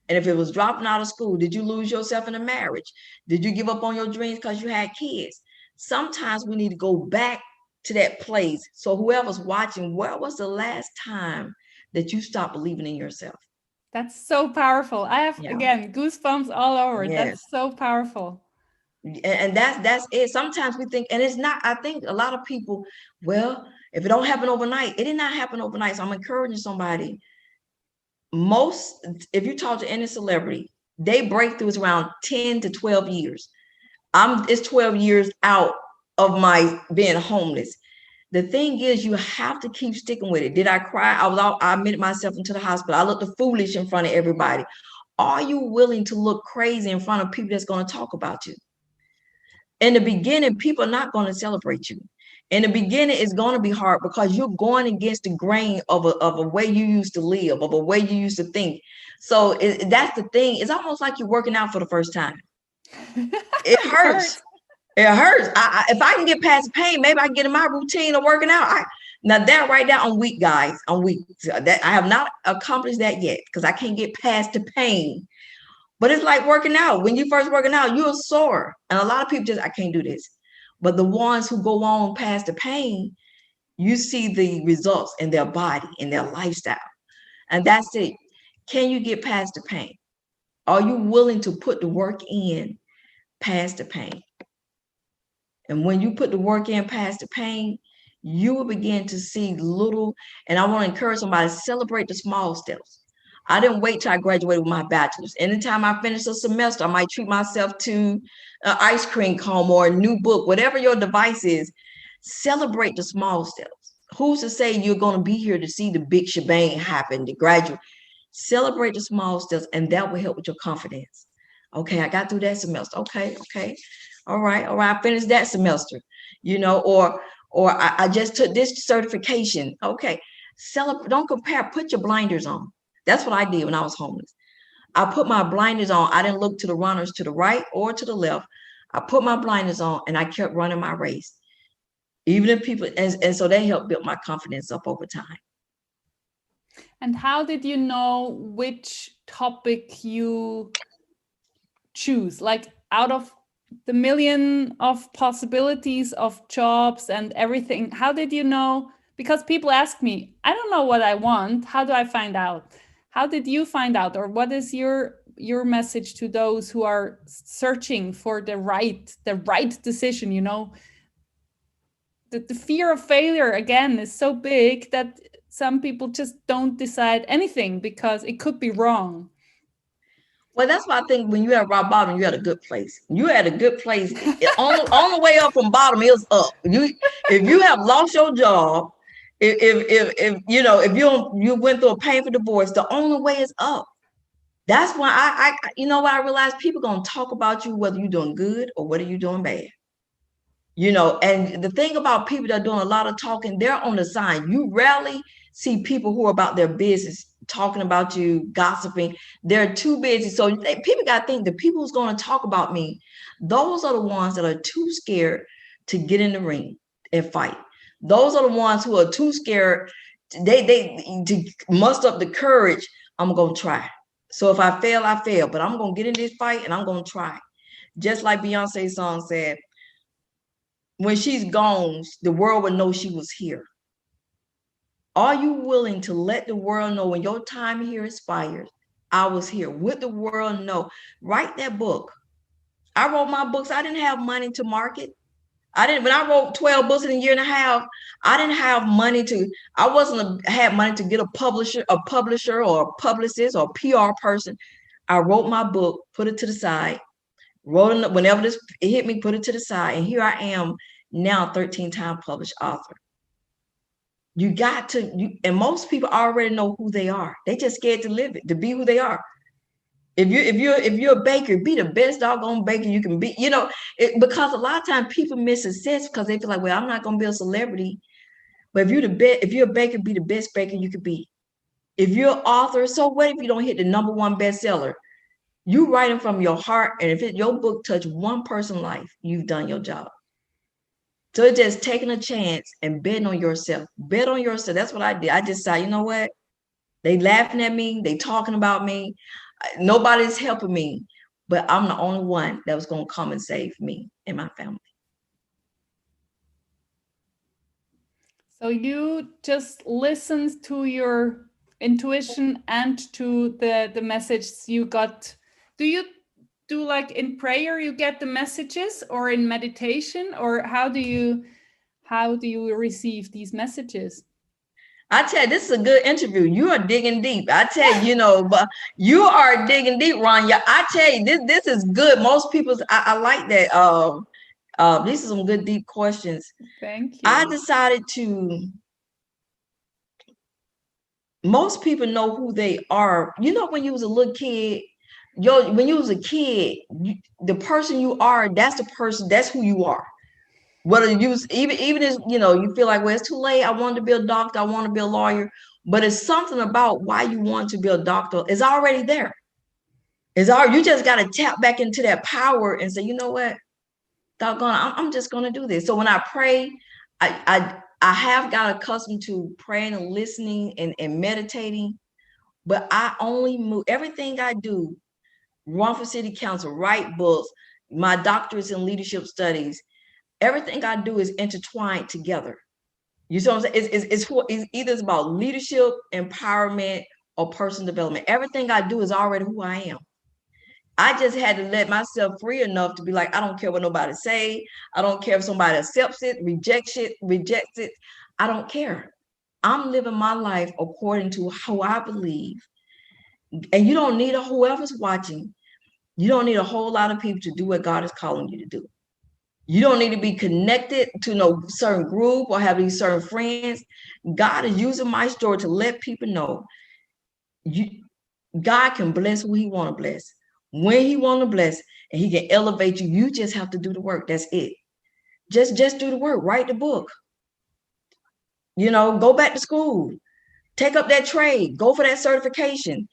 Speaker 1: And if it was dropping out of school, did you lose yourself in a marriage? Did you give up on your dreams because you had kids? Sometimes we need to go back to that place. So whoever's watching, where was the last time that you stopped believing in yourself?
Speaker 2: That's so powerful. I have,
Speaker 1: Yeah.
Speaker 2: again, goosebumps all over.
Speaker 1: Yes.
Speaker 2: That's so powerful.
Speaker 1: And that's it. Sometimes we think, and it's not, I think a lot of people, well, if it don't happen overnight, it did not happen overnight. So I'm encouraging somebody. If you talk to any celebrity, they breakthrough is around 10 to 12 years. It's 12 years out of my being homeless. The thing is, you have to keep sticking with it. Did I cry? I admitted myself into the hospital. I looked foolish in front of everybody. Are you willing to look crazy in front of people that's going to talk about you? In the beginning, people are not going to celebrate you. In the beginning, it's going to be hard because you're going against the grain of a way you used to live, of a way you used to think. So that's the thing. It's almost like you're working out for the first time. It hurts. It hurts. If I can get past the pain, maybe I can get in my routine of working out. Now that right now, I'm weak, guys. I'm weak. That I have not accomplished that yet because I can't get past the pain. But it's like working out. When you first working out, you're sore. And a lot of people I can't do this. But the ones who go on past the pain, you see the results in their body, in their lifestyle. And that's it. Can you get past the pain? Are you willing to put the work in past the pain? And when you put the work in past the pain, you will begin to see little, and I want to encourage somebody to celebrate the small steps. I didn't wait till I graduated with my bachelor's. Anytime I finish a semester, I might treat myself to an ice cream cone or a new book, whatever your device is. Celebrate the small steps. Who's to say you're going to be here to see the big shebang happen, to graduate? Celebrate the small steps, and that will help with your confidence. Okay, I got through that semester. Okay. All right. I finished that semester, or I just took this certification. Okay. Celebrate, don't compare, put your blinders on. That's what I did when I was homeless. I put my blinders on. I didn't look to the runners to the right or to the left. I put my blinders on and I kept running my race. Even if people, and so they helped build my confidence up over time.
Speaker 2: And how did you know which topic you choose? Like out of the million of possibilities of jobs and everything, how did you know? Because people ask me, I don't know what I want. How do I find out? How did you find out? Or what is your message to those who are searching for the right decision? The fear of failure, again, is so big that some people just don't decide anything because it could be wrong.
Speaker 1: Well, that's why I think when you at rock bottom, you're at a good place. You're at a good place. On the way up from bottom is up. If you have lost your job, if you went through a painful divorce, the only way is up. That's why I realize people gonna talk about you whether you're doing good or whether you're doing bad. And the thing about people that are doing a lot of talking, they're on the side. You rarely see people who are about their business talking about you, gossiping. They're too busy. So people got to think the people who's going to talk about me, those are the ones that are too scared to get in the ring and fight. Those are the ones who are too scared. They to muster up the courage. I'm going to try. So if I fail, I fail. But I'm going to get in this fight and I'm going to try. Just like Beyonce's song said, when she's gone, the world will know she was here. Are you willing to let the world know when your time here expires, I was here? Would the world know? Write that book. I wrote my books. I didn't have money to market. When I wrote 12 books in a year and a half, I didn't have money had money to get a publisher or a publicist or a PR person. I wrote my book, put it to the side, wrote it whenever it hit me, put it to the side. And here I am now, 13-time published author. You got to, and most people already know who they are. They just scared to live it, to be who they are. If you're a baker, be the best doggone baker you can be. Because a lot of times people miss success because they feel like, well, I'm not gonna be a celebrity. But if you're a baker, be the best baker you could be. If you're an author, so what if you don't hit the #1 bestseller? You writing from your heart, and if your book touched one person's life, you've done your job. So it's just taking a chance and betting on yourself. Bet on yourself. That's what I did. I just said, you know what? They laughing at me. They talking about me. Nobody's helping me, but I'm the only one that was going to come and save me and my family.
Speaker 2: So you just listened to your intuition and to the message you got. Do you do like in prayer you get the messages, or in meditation, or how do you receive these messages?
Speaker 1: I tell you, this is a good interview. You are digging deep. I tell you, but you are digging deep, Ronja. I tell you, this is good. Most people, I like that. These are some good deep questions.
Speaker 2: Thank you.
Speaker 1: I decided to. Most people know who they are. When you was a little kid, when you was a kid, the person you are, that's the person. That's who you are. Whether you even as you feel like, well, it's too late. I wanted to be a doctor. I want to be a lawyer. But it's something about why you want to be a doctor is already there. You just got to tap back into that power and say, you know what, doggone, I'm just going to do this. So when I pray, I have got accustomed to praying and listening and meditating, but I only move everything I do, run for city council, write books, my doctorates in leadership studies. Everything I do is intertwined together. You see what I'm saying? It's either it's about leadership, empowerment, or personal development. Everything I do is already who I am. I just had to let myself free enough to be like, I don't care what nobody say. I don't care if somebody accepts it, rejects it. I don't care. I'm living my life according to how I believe. And you don't need whoever's watching. You don't need a whole lot of people to do what God is calling you to do. You don't need to be connected to no certain group or have these certain friends. God is using my story to let people know God can bless who he want to bless, when he want to bless, and he can elevate you. You just have to do the work. That's it. Just do the work. Write the book. Go back to school. Take up that trade. Go for that certification.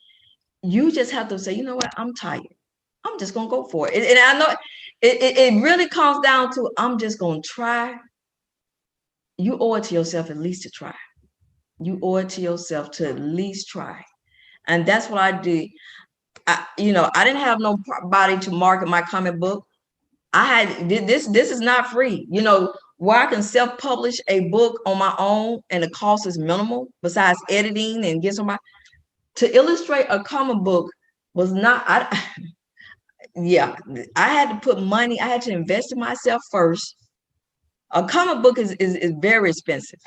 Speaker 1: You just have to say, you know what? I'm tired. I'm just going to go for it. And I know it really comes down to, I'm just going to try. You owe it to yourself at least to try. You owe it to yourself to at least try. And that's what I did. I didn't have nobody to market my comic book. I had this is not free. Where I can self-publish a book on my own and the cost is minimal, besides editing and get somebody to illustrate a comic book was not. I had to put money. I had to invest in myself first. A comic book is very expensive.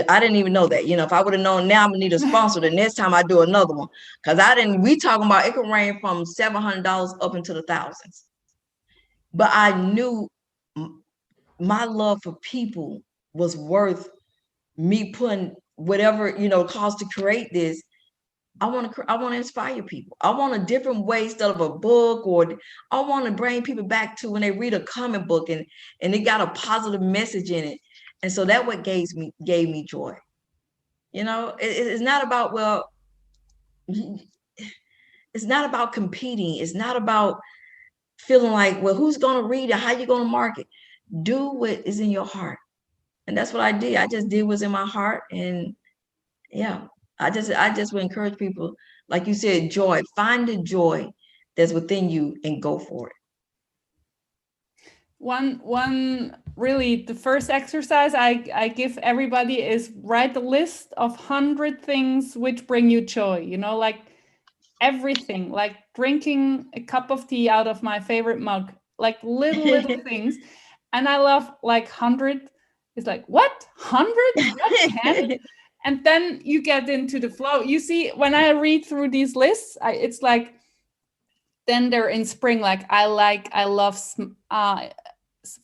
Speaker 1: I didn't even know that. If I would have known now, I'm gonna need a sponsor the next time I do another one. Because we talking about, it can range from $700 up into the thousands. But I knew my love for people was worth me putting whatever, cost to create this. I want to inspire people. I want a different way instead of a book, or I want to bring people back to when they read a comic book and it got a positive message in it. And so that what gave me joy. It's not about, well, it's not about competing. It's not about feeling like, well, who's going to read it? How you going to market? Do what is in your heart. And that's what I did. I just did what's in my heart. And yeah, I just would encourage people, like you said, joy. Find the joy that's within you and go for it.
Speaker 2: One really, the first exercise I give everybody is write a list of 100 things which bring you joy. Like everything, like drinking a cup of tea out of my favorite mug, like little things. And I love like 100. It's like, what? 100? Not 10? And then you get into the flow. You see, when I read through these lists, it's like, then they're in spring. Like I love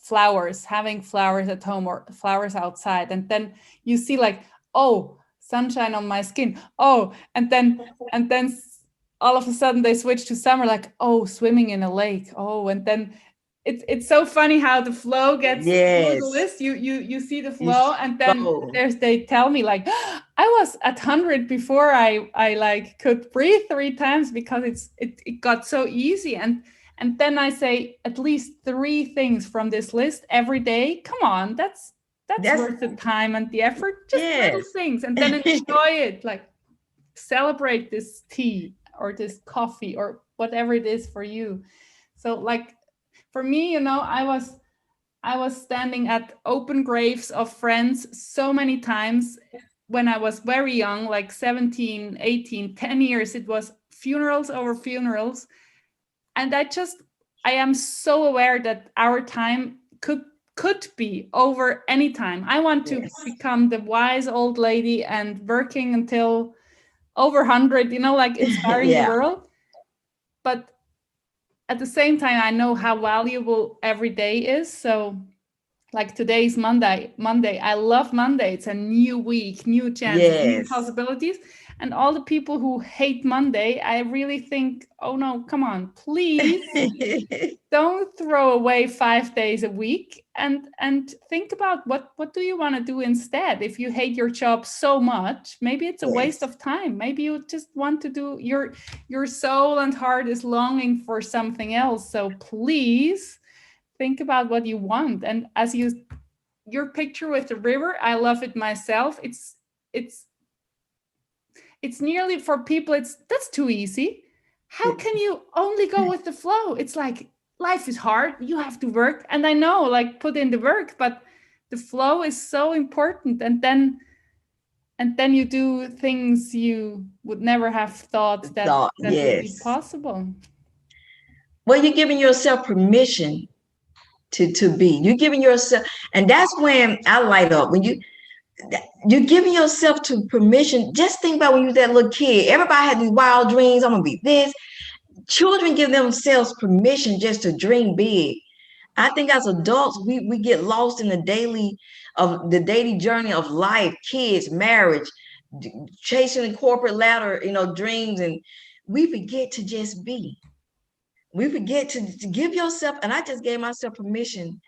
Speaker 2: flowers, having flowers at home or flowers outside. And then you see like, oh, sunshine on my skin. Oh, and then all of a sudden they switch to summer, like, oh, swimming in a lake. Oh, and then it's so funny how the flow gets through the list. You see the flow, and then they tell me like, I was at 100 before I like could breathe 3 times because it got so easy. And And then I say at least 3 things from this list every day. Come on, that's worth the time and the effort. Just little
Speaker 1: yes.
Speaker 2: things, and then enjoy it. Like celebrate this tea or this coffee or whatever it is for you. So like for me, I was standing at open graves of friends so many times when I was very young, like 17, 18, 10 years. It was funerals over funerals. And I am so aware that our time could be over any time. I want to
Speaker 1: Yes.
Speaker 2: become the wise old lady and working until over 100, like inspiring the
Speaker 1: Yeah.
Speaker 2: world. But at the same time, I know how valuable every day is. So like today's Monday. I love Monday. It's a new week, new chances, new
Speaker 1: Yes.
Speaker 2: possibilities. And all the people who hate Monday, I really think, oh no, come on, please don't throw away 5 days a week, and think about what do you want to do instead. If you hate your job so much, maybe it's a waste
Speaker 1: Yes.
Speaker 2: of time. Maybe you just want to do your soul and heart is longing for something else. So please think about what you want. And as your picture with the river, I love it myself. It's it's nearly for people, that's too easy. How can you only go with the flow? It's like life is hard, you have to work, and I know, like, put in the work, but the flow is so important. And then you do things you would never have thought that
Speaker 1: Thought,
Speaker 2: would be
Speaker 1: yes.
Speaker 2: possible.
Speaker 1: Well, you're giving yourself permission to be. You're giving yourself, and that's when I light up. When you're giving yourself to permission. Just think about when you was that little kid. Everybody had these wild dreams. I'm gonna be this. Children give themselves permission just to dream big. I think as adults, we get lost in the daily journey of life, kids, marriage, chasing the corporate ladder, dreams, and we forget to just be. We forget to give yourself, and I just gave myself permission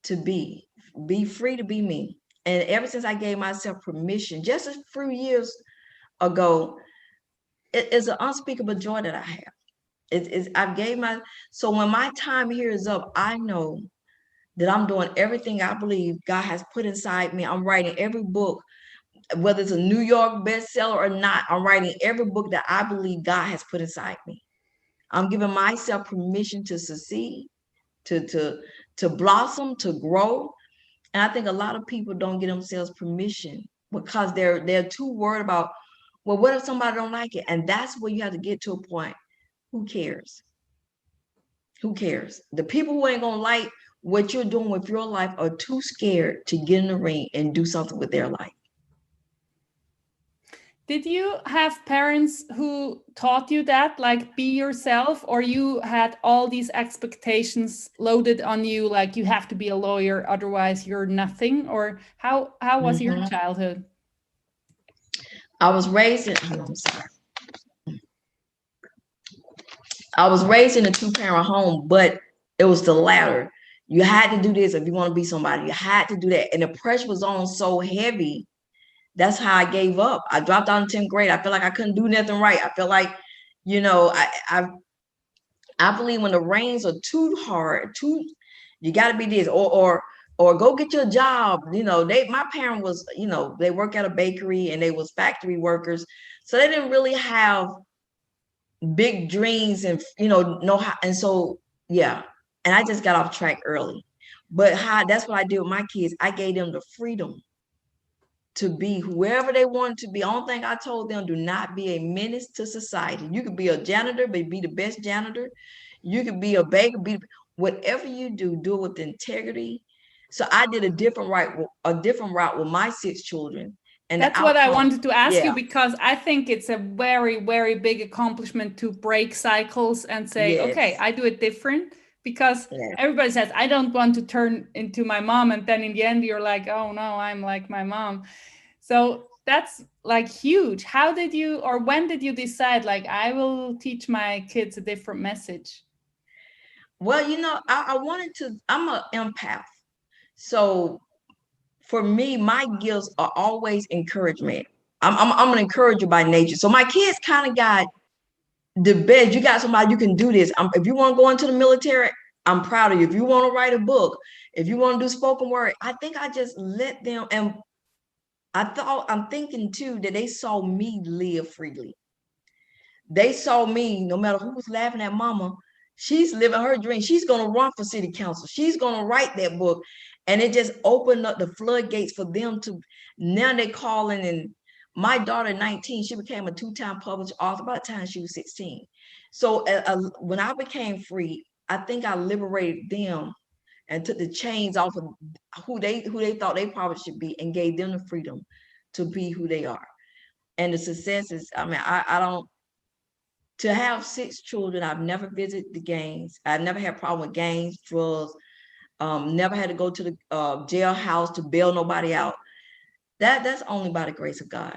Speaker 1: to be free to be me. And ever since I gave myself permission, just a few years ago, it is an unspeakable joy that I have. So when my time here is up, I know that I'm doing everything I believe God has put inside me. I'm writing every book, whether it's a New York bestseller or not. I'm writing every book that I believe God has put inside me. I'm giving myself permission to succeed, to blossom, to grow. And I think a lot of people don't give themselves permission because they're too worried about, well, what if somebody don't like it? And that's where you have to get to a point. Who cares? Who cares? The people who ain't gonna like what you're doing with your life are too scared to get in the ring and do something with their life.
Speaker 2: Did you have parents who taught you that, like, be yourself, or you had all these expectations loaded on you, like you have to be a lawyer, otherwise you're nothing? Or how was your
Speaker 1: Mhm.
Speaker 2: childhood?
Speaker 1: I was raised in. Oh, I'm sorry. I was raised in a two-parent home, but it was the latter. You had to do this if you want to be somebody. You had to do that, and the pressure was on so heavy. That's how I gave up. I dropped out in 10th grade. I felt like I couldn't do nothing right. I felt like, I believe when the reins are too hard, you got to be this or go get your job. My parent was, they work at a bakery and they was factory workers, so they didn't really have big dreams and know how. And so yeah, and I just got off track early. But that's what I did with my kids. I gave them the freedom to be whoever they wanted to be. Only thing I told them, do not be a menace to society. You could be a janitor, but be the best janitor. You could be a baker, whatever you do it with integrity. So I did a different route with my 6 children. And the
Speaker 2: That's what I
Speaker 1: outcome,
Speaker 2: wanted to ask you,
Speaker 1: yeah,
Speaker 2: because I think it's a very, very big accomplishment to break cycles and say, okay,
Speaker 1: yes,
Speaker 2: I do it different. Because
Speaker 1: yes.
Speaker 2: everybody says, I don't want to turn into my mom. And then in the end, you're like, oh no, I'm like my mom. So that's like huge. How did you, or when did you decide, like, I will teach my kids a different message?
Speaker 1: Well, I wanted to, I'm an empath. So for me, my gifts are always encouragement. I'm an encourager by nature. So my kids kind of got the best. You got somebody, you can do this. If you want to go into the military, I'm proud of you. If you want to write a book, if you want to do spoken word, I think I just let them. And I'm thinking too that they saw me live freely. They saw me, no matter who was laughing at mama, she's living her dream. She's going to run for city council. She's going to write that book. And it just opened up the floodgates for them to, now they calling. And my daughter, 19, she became a 2-time published author by the time she was 16. So when I became free, I think I liberated them and took the chains off of who they thought they probably should be, and gave them the freedom to be who they are. And the success is, I mean, I don't, to have 6 children, I've never visited the gangs. I've never had a problem with gangs, drugs, never had to go to the jailhouse to bail nobody out. That's only by the grace of God,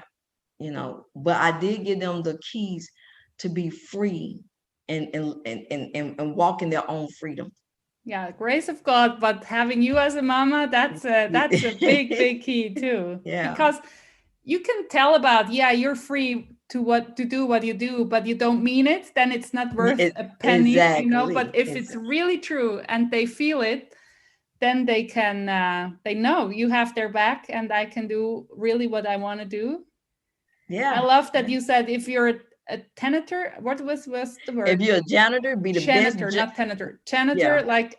Speaker 1: you know. But I did give them the keys to be free and walk in their own freedom.
Speaker 2: Yeah, grace of God, but having you as a mama, that's a big key too.
Speaker 1: Yeah.
Speaker 2: Because you can tell about, you're free to do what you do, but you don't mean it, then it's not worth a penny,
Speaker 1: exactly,
Speaker 2: you know. But if it's really true and they feel it, then they can they know you have their back, and I can do really what I want to do.
Speaker 1: Yeah.
Speaker 2: I love that you said if you're a janitor, what was the word?
Speaker 1: If you're a janitor, be the
Speaker 2: janitor,
Speaker 1: best.
Speaker 2: not janitor. Janitor, like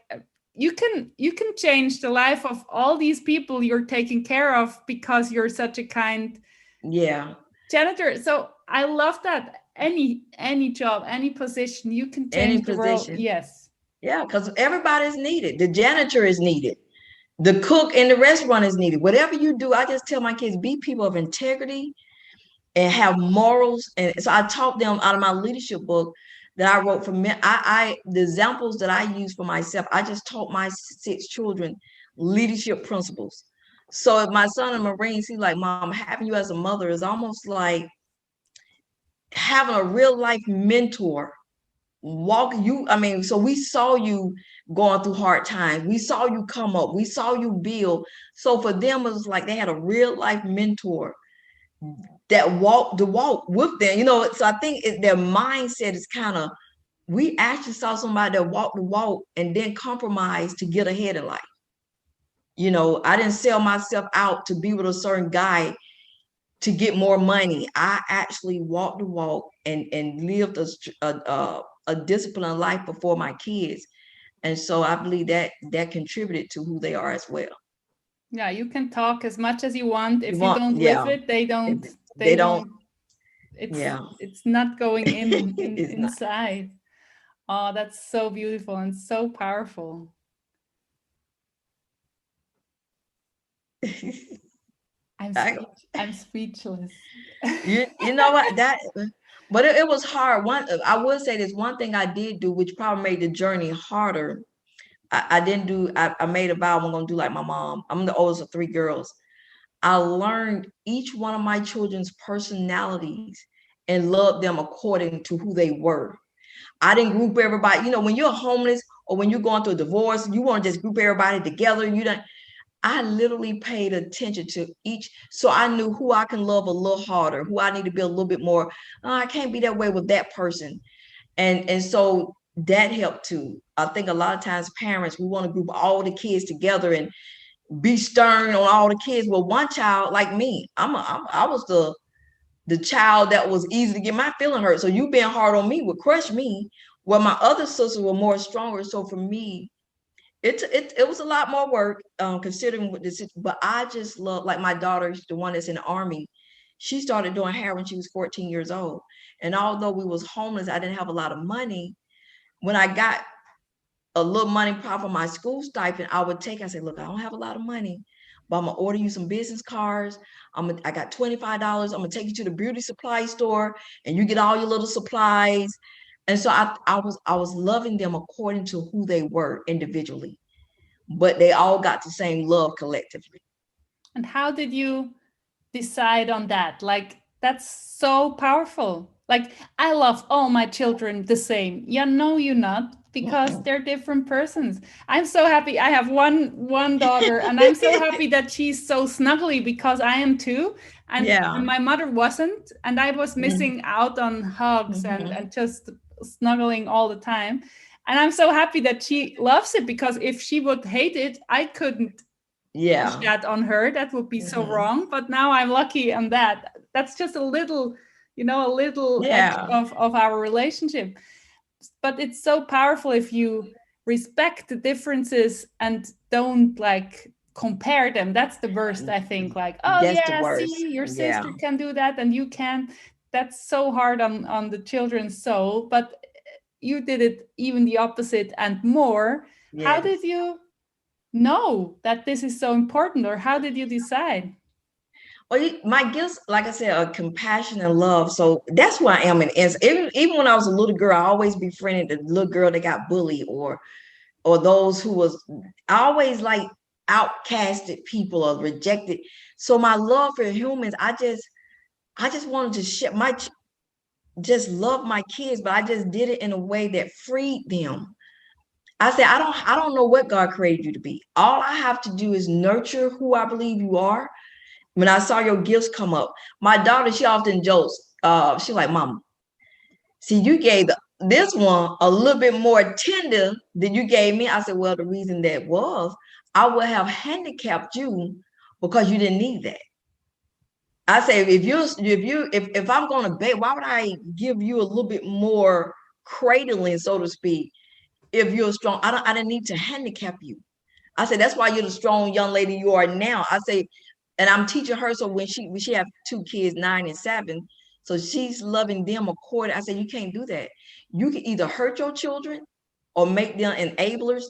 Speaker 2: you can change the life of all these people you're taking care of because you're such a kind janitor. So I love that any job, any position, you can change the world. Yes.
Speaker 1: Yeah, because everybody's needed. The janitor is needed. The cook in the restaurant is needed. Whatever you do, I just tell my kids, be people of integrity and have morals. And so I taught them out of my leadership book that I wrote for men. The examples that I use for myself, I just taught my 6 children leadership principles. So if my son in Marines, he's like, Mom, having you as a mother is almost like having a real life mentor. So we saw you going through hard times. We saw you come up. We saw you build. So for them, it was like they had a real life mentor that walked the walk with them, you know. So I think their mindset is kind of, we actually saw somebody that walked the walk and then compromised to get ahead in life. You know, I didn't sell myself out to be with a certain guy to get more money. I actually walked the walk and lived a disciplined life before my kids. And so I believe that contributed to who they are as well.
Speaker 2: Yeah, you can talk as much as you want. If you don't live it, they don't. It's not going inside. Oh, that's so beautiful and so powerful. I'm speechless.
Speaker 1: You know what, but it was hard. I would say this one thing I did do, which probably made the journey harder. I made a vow I'm going to do like my mom. I'm the oldest of 3 girls. I learned each one of my children's personalities and loved them according to who they were. I didn't group everybody. You know, when you're homeless or when you're going through a divorce, you want to just group everybody together. I literally paid attention to each. So I knew who I can love a little harder, who I need to be a little bit more. I can't be that way with that person. And so that helped too. I think a lot of times parents, we want to group all the kids together and be stern on all the kids. Well, one child like me, I was the child that was easy to get my feeling hurt. So you being hard on me would crush me, where my other sisters were more stronger. So for me, it was a lot more work, considering what this is, but I just love, like my daughter, the one that's in the Army, she started doing hair when she was 14 years old. And although we was homeless, I didn't have a lot of money. When I got a little money profit from my school stipend, I say, look, I don't have a lot of money, but I'm gonna order you some business cards. I got $25. I'm gonna take you to the beauty supply store and you get all your little supplies. And so I was loving them according to who they were individually, but they all got the same love collectively.
Speaker 2: And how did you decide on that? Like, that's so powerful. Like, I love all my children the same. Yeah, no, you're not, because they're different persons. I'm so happy. I have one daughter, and I'm so happy that she's so snuggly, because I am too. and my mother wasn't, and I was missing out on hugs and just snuggling all the time. And I'm so happy that she loves it, because if she would hate it, I couldn't push that on her. That would be so wrong. But now I'm lucky on that. That's just a little, edge of our relationship. But it's so powerful if you respect the differences and don't like compare them. That's the worst, I think. Like, oh yeah, see, your sister can do that and you can. That's so hard on the children's soul. But you did it even the opposite and more. How did you know that this is so important, or how did you decide?
Speaker 1: Well, my gifts, like I said, are compassion and love. So that's who I am. And even when I was a little girl, I always befriended the little girl that got bullied, or those who was, I always like outcasted people or rejected. So my love for humans, I just wanted to share just love my kids, but I just did it in a way that freed them. I said, I don't know what God created you to be. All I have to do is nurture who I believe you are. When I saw your gifts come up, my daughter, she often jokes, she like, Mama, see, you gave this one a little bit more tender than you gave me. I said, well, the reason that was, I would have handicapped you because you didn't need that. I say, if I'm going to beg, why would I give you a little bit more cradling, so to speak, if you're strong? I didn't need to handicap you. I said, that's why you're the strong young lady you are now. I say, and I'm teaching her. So when she have 2 kids, 9 and 7, so she's loving them according. I said, you can't do that. You can either hurt your children or make them enablers,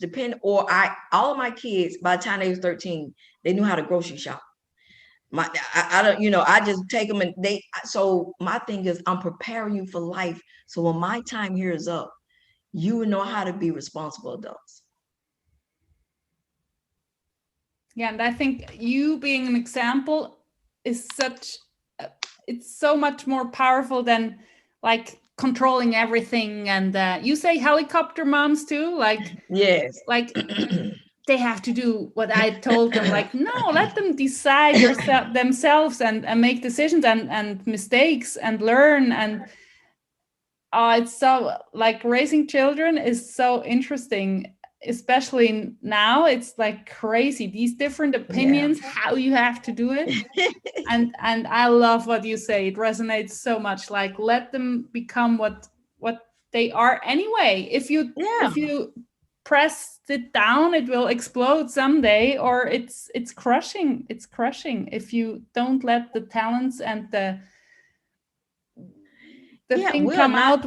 Speaker 1: all of my kids, by the time they was 13, they knew how to grocery shop. I don't, I just take them, and so my thing is, I'm preparing you for life. So when my time here is up, you will know how to be responsible adults.
Speaker 2: Yeah, and I think you being an example is it's so much more powerful than like controlling everything. And you say helicopter moms too, like like they have to do what I told them. Like, no, let them decide themselves and make decisions and mistakes and learn. And it's so like raising children is so interesting, especially now. It's like crazy, these different opinions, how you have to do it. and I love what you say. It resonates so much. Like, let them become what they are anyway. If you press it down, it will explode someday, or it's crushing if you don't let the talents and the thing come out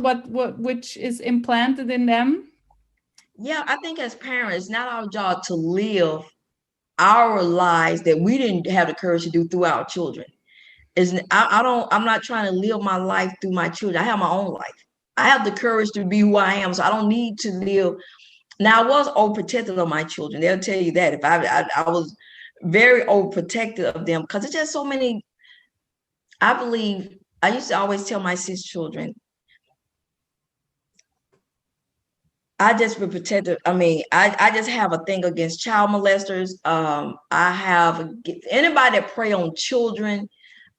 Speaker 2: which is implanted in them.
Speaker 1: I think as parents, it's not our job to live our lives that we didn't have the courage to do through our children. I'm not trying to live my life through my children. I have my own life. I have the courage to be who I am, so I don't need to live. Now, I was overprotective of my children. They'll tell you that. If I was very overprotective of them, because it's just so many. I believe I used to always tell my 6 children, I just be protective. I mean, I just have a thing against child molesters. I have anybody that prey on children,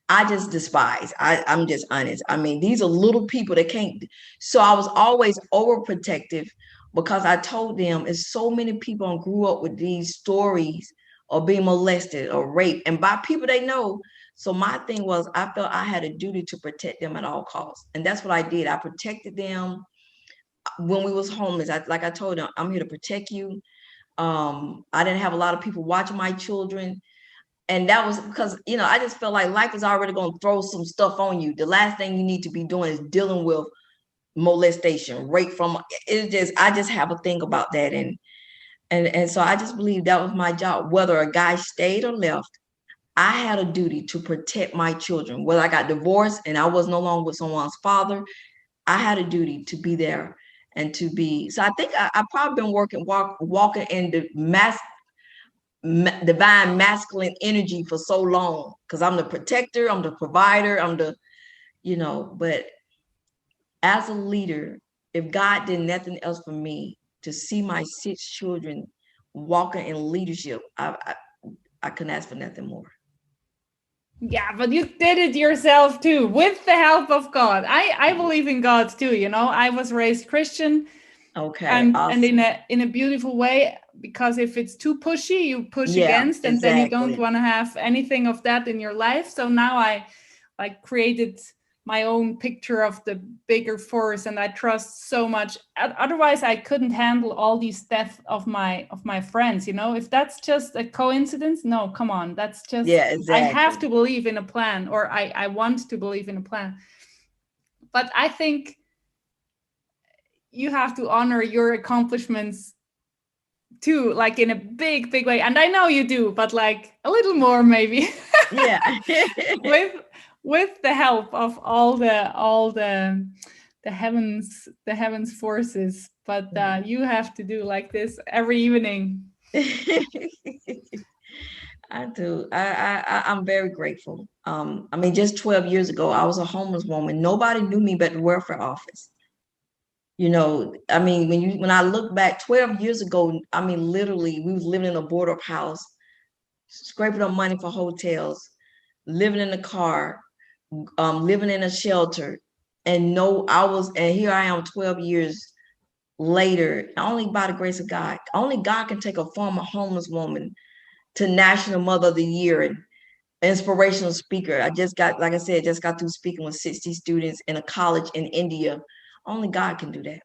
Speaker 1: I just despise. I'm just honest. I mean, these are little people that can't. So I was always overprotective, because I told them, it's so many people grew up with these stories of being molested or raped, and by people they know. So my thing was, I felt I had a duty to protect them at all costs, and that's what I did. I protected them when we was homeless. Like I told them, I'm here to protect you. I didn't have a lot of people watching my children. And that was because, I just felt like life is already going to throw some stuff on you. The last thing you need to be doing is dealing with molestation, rape I just have a thing about that. And so I just believe that was my job. Whether a guy stayed or left, I had a duty to protect my children. Whether I got divorced and I was no longer with someone's father, I had a duty to be there and to be. So I think I've probably been walking in the divine masculine energy for so long, because I'm the protector, I'm the provider, I'm the, but as a leader, if God did nothing else for me, to see my 6 children walking in leadership, I couldn't ask for nothing more.
Speaker 2: Yeah, but you did it yourself too, with the help of God. I believe in God too, you know. I was raised Christian,
Speaker 1: Okay,
Speaker 2: and
Speaker 1: awesome.
Speaker 2: in a beautiful way, because if it's too pushy, you push
Speaker 1: Yeah,
Speaker 2: against, and then you don't
Speaker 1: exactly.
Speaker 2: want to have anything of that in your life. So now I like created my own picture of the bigger force, and I trust so much. Otherwise I couldn't handle all these death of my friends, you know. If that's just a coincidence, no, come on, that's just,
Speaker 1: Yeah,
Speaker 2: I have
Speaker 1: exactly.
Speaker 2: to believe in a plan, or I want to believe in a plan. But I think you have to honor your accomplishments too, like in a big way. And I know you do, but like a little more maybe.
Speaker 1: Yeah.
Speaker 2: with with the help of all the heavens forces. But you have to do like this every evening.
Speaker 1: I do. I'm very grateful. I mean, just 12 years ago, I was a homeless woman. Nobody knew me but the welfare office. You know, I mean, when I look back 12 years ago, I mean, literally, we was living in a boarded house, scraping up money for hotels, living in a car, living in a shelter, and no, and here I am, 12 years later, only by the grace of God. Only God can take a former homeless woman to National Mother of the Year and inspirational speaker. I just got, like I said, just got through speaking with 60 students in a college in India. Only God can do that.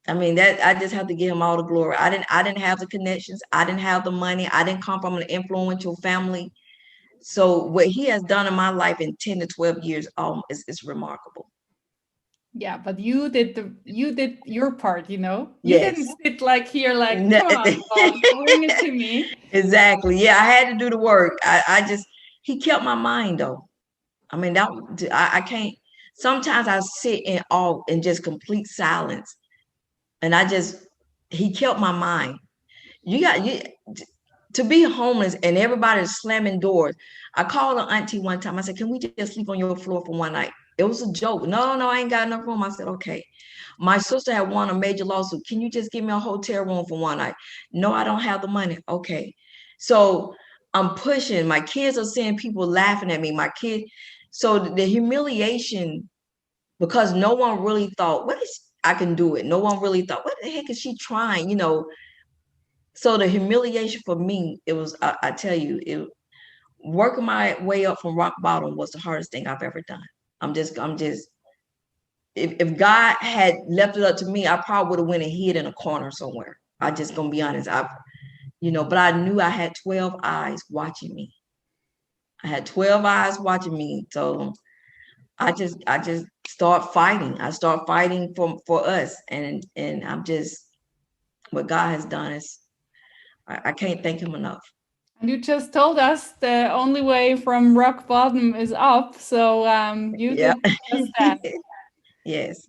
Speaker 1: I mean, that I just have to give him all the glory. I didn't have the connections. I didn't have the money. I didn't come from an influential family. So what he has done in my life in 10 to 12 years is remarkable.
Speaker 2: Yeah, but you did your part, you know. You didn't
Speaker 1: Yes.
Speaker 2: sit like here like, come on, God, bring it to me.
Speaker 1: Exactly. Yeah, I had to do the work. I just he kept my mind though. I mean, I can't. Sometimes I sit in awe in just complete silence, and he kept my mind. You to be homeless and everybody's slamming doors. I called an auntie one time. I said, "Can we just sleep on your floor for one night?" It was a joke. No, no, I ain't got enough room. I said, "Okay." My sister had won a major lawsuit. Can you just give me a hotel room for one night? No, I don't have the money. Okay. So I'm pushing. My kids are seeing people laughing at me. My kid. So the humiliation, because no one really thought, what is I can do it. No one really thought, what the heck is she trying? You know. So the humiliation for me, it was, I tell you, working my way up from rock bottom was the hardest thing I've ever done. I'm just if God had left it up to me, I probably would have went and hid in a corner somewhere. I just gonna be honest. But I knew I had 12 eyes watching me. I had 12 eyes watching me. So I just start fighting. I start fighting for us. And I'm just what God has done is I can't thank him enough.
Speaker 2: And you just told us the only way from rock bottom is up. So you
Speaker 1: Yeah.
Speaker 2: did just that.
Speaker 1: Yes.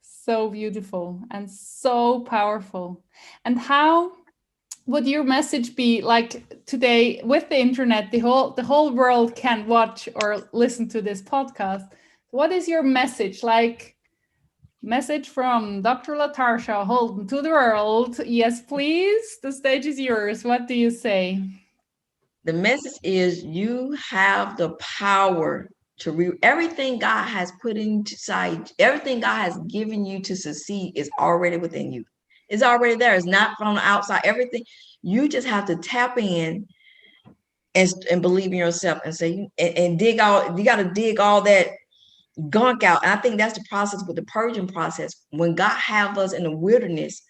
Speaker 2: So beautiful and so powerful. And how would your message be like today with the internet? The whole world can watch or listen to this podcast. What is your message like? Message from Dr. LaTarsha Holden to the world. Yes, please. The stage is yours. What do you say?
Speaker 1: The message is you have the power to everything God has put inside, everything God has given you to succeed is already within you. It's already there. It's not from the outside. Everything you just have to tap in and believe in yourself and say and dig out. You got to dig all that gunk out. And I think that's the process with the purging process. When God have us in the wilderness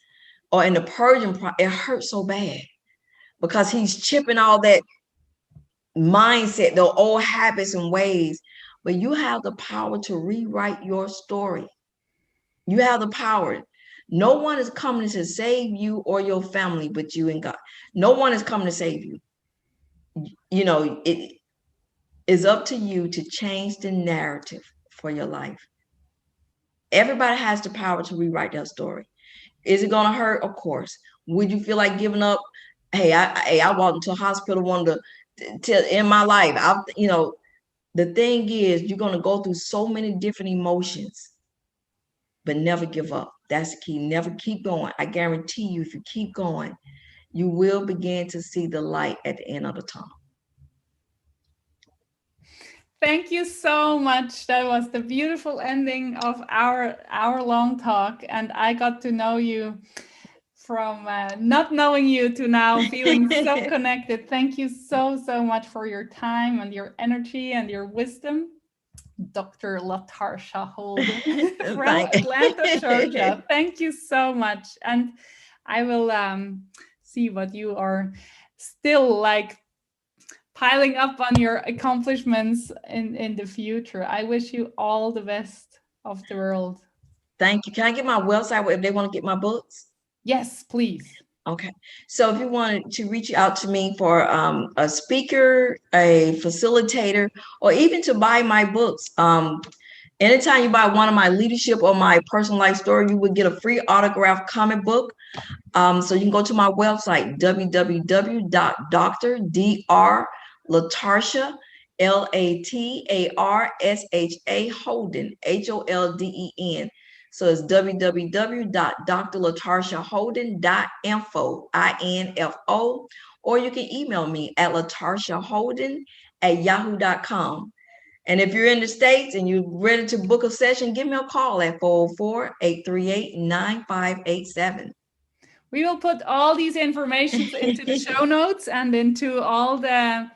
Speaker 1: or in the purging process, it hurts so bad because He's chipping all that mindset, the old habits and ways. But you have the power to rewrite your story. You have the power. No one is coming to save you or your family but you and God. No one is coming to save you. It is up to you to change the narrative for your life. Everybody has the power to rewrite their story. Is it gonna hurt? Of course. Would you feel like giving up? Hey, I walked into a hospital, wanted to in my life. The thing is, you're going to go through so many different emotions, but never give up. That's the key. Never keep going. I guarantee you, if you keep going, you will begin to see the light at the end of the tunnel.
Speaker 2: Thank you so much. That was the beautiful ending of our hour-long talk, and I got to know you from not knowing you to now feeling so connected. Thank you so, so much for your time and your energy and your wisdom. Dr. LaTarsha Holden from Atlanta, Georgia. Thank you so much. And I will see what you are still like piling up on your accomplishments in the future. I wish you all the best of the world.
Speaker 1: Thank you. Can I get my website if they want to get my books?
Speaker 2: Yes, please.
Speaker 1: Okay. So if you wanted to reach out to me for a speaker, a facilitator, or even to buy my books, anytime you buy one of my leadership or my personal life story, you would get a free autographed comic book. So you can go to my website, www.dr.LaTarsha, LaTarsha Holden, Holden. So it's www.drlatarshaholden.info, info, or you can email me at LaTarshaHolden@yahoo.com. And if you're in the States and you're ready to book a session, give me a call at 404-838-9587.
Speaker 2: We will put all these information into the show notes and into all the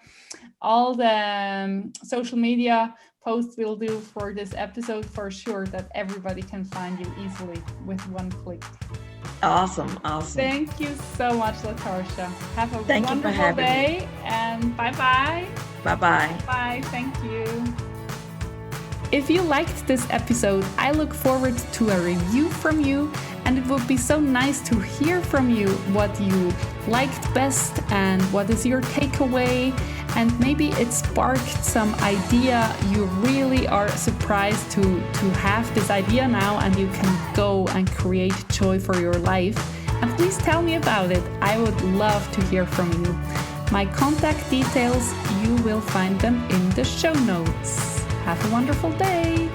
Speaker 2: social media posts we'll do for this episode, for sure, that everybody can find you easily with one click.
Speaker 1: Awesome.
Speaker 2: Thank you so much, LaTarsha. Have a wonderful day, and bye-bye.
Speaker 1: Bye-bye.
Speaker 2: Bye. Thank you. If you liked this episode, I look forward to a review from you, and it would be so nice to hear from you what you liked best and what is your takeaway, and maybe it sparked some idea. You really are surprised to have this idea now, and you can go and create joy for your life. And please tell me about it. I would love to hear from you. My contact details, you will find them in the show notes. Have a wonderful day.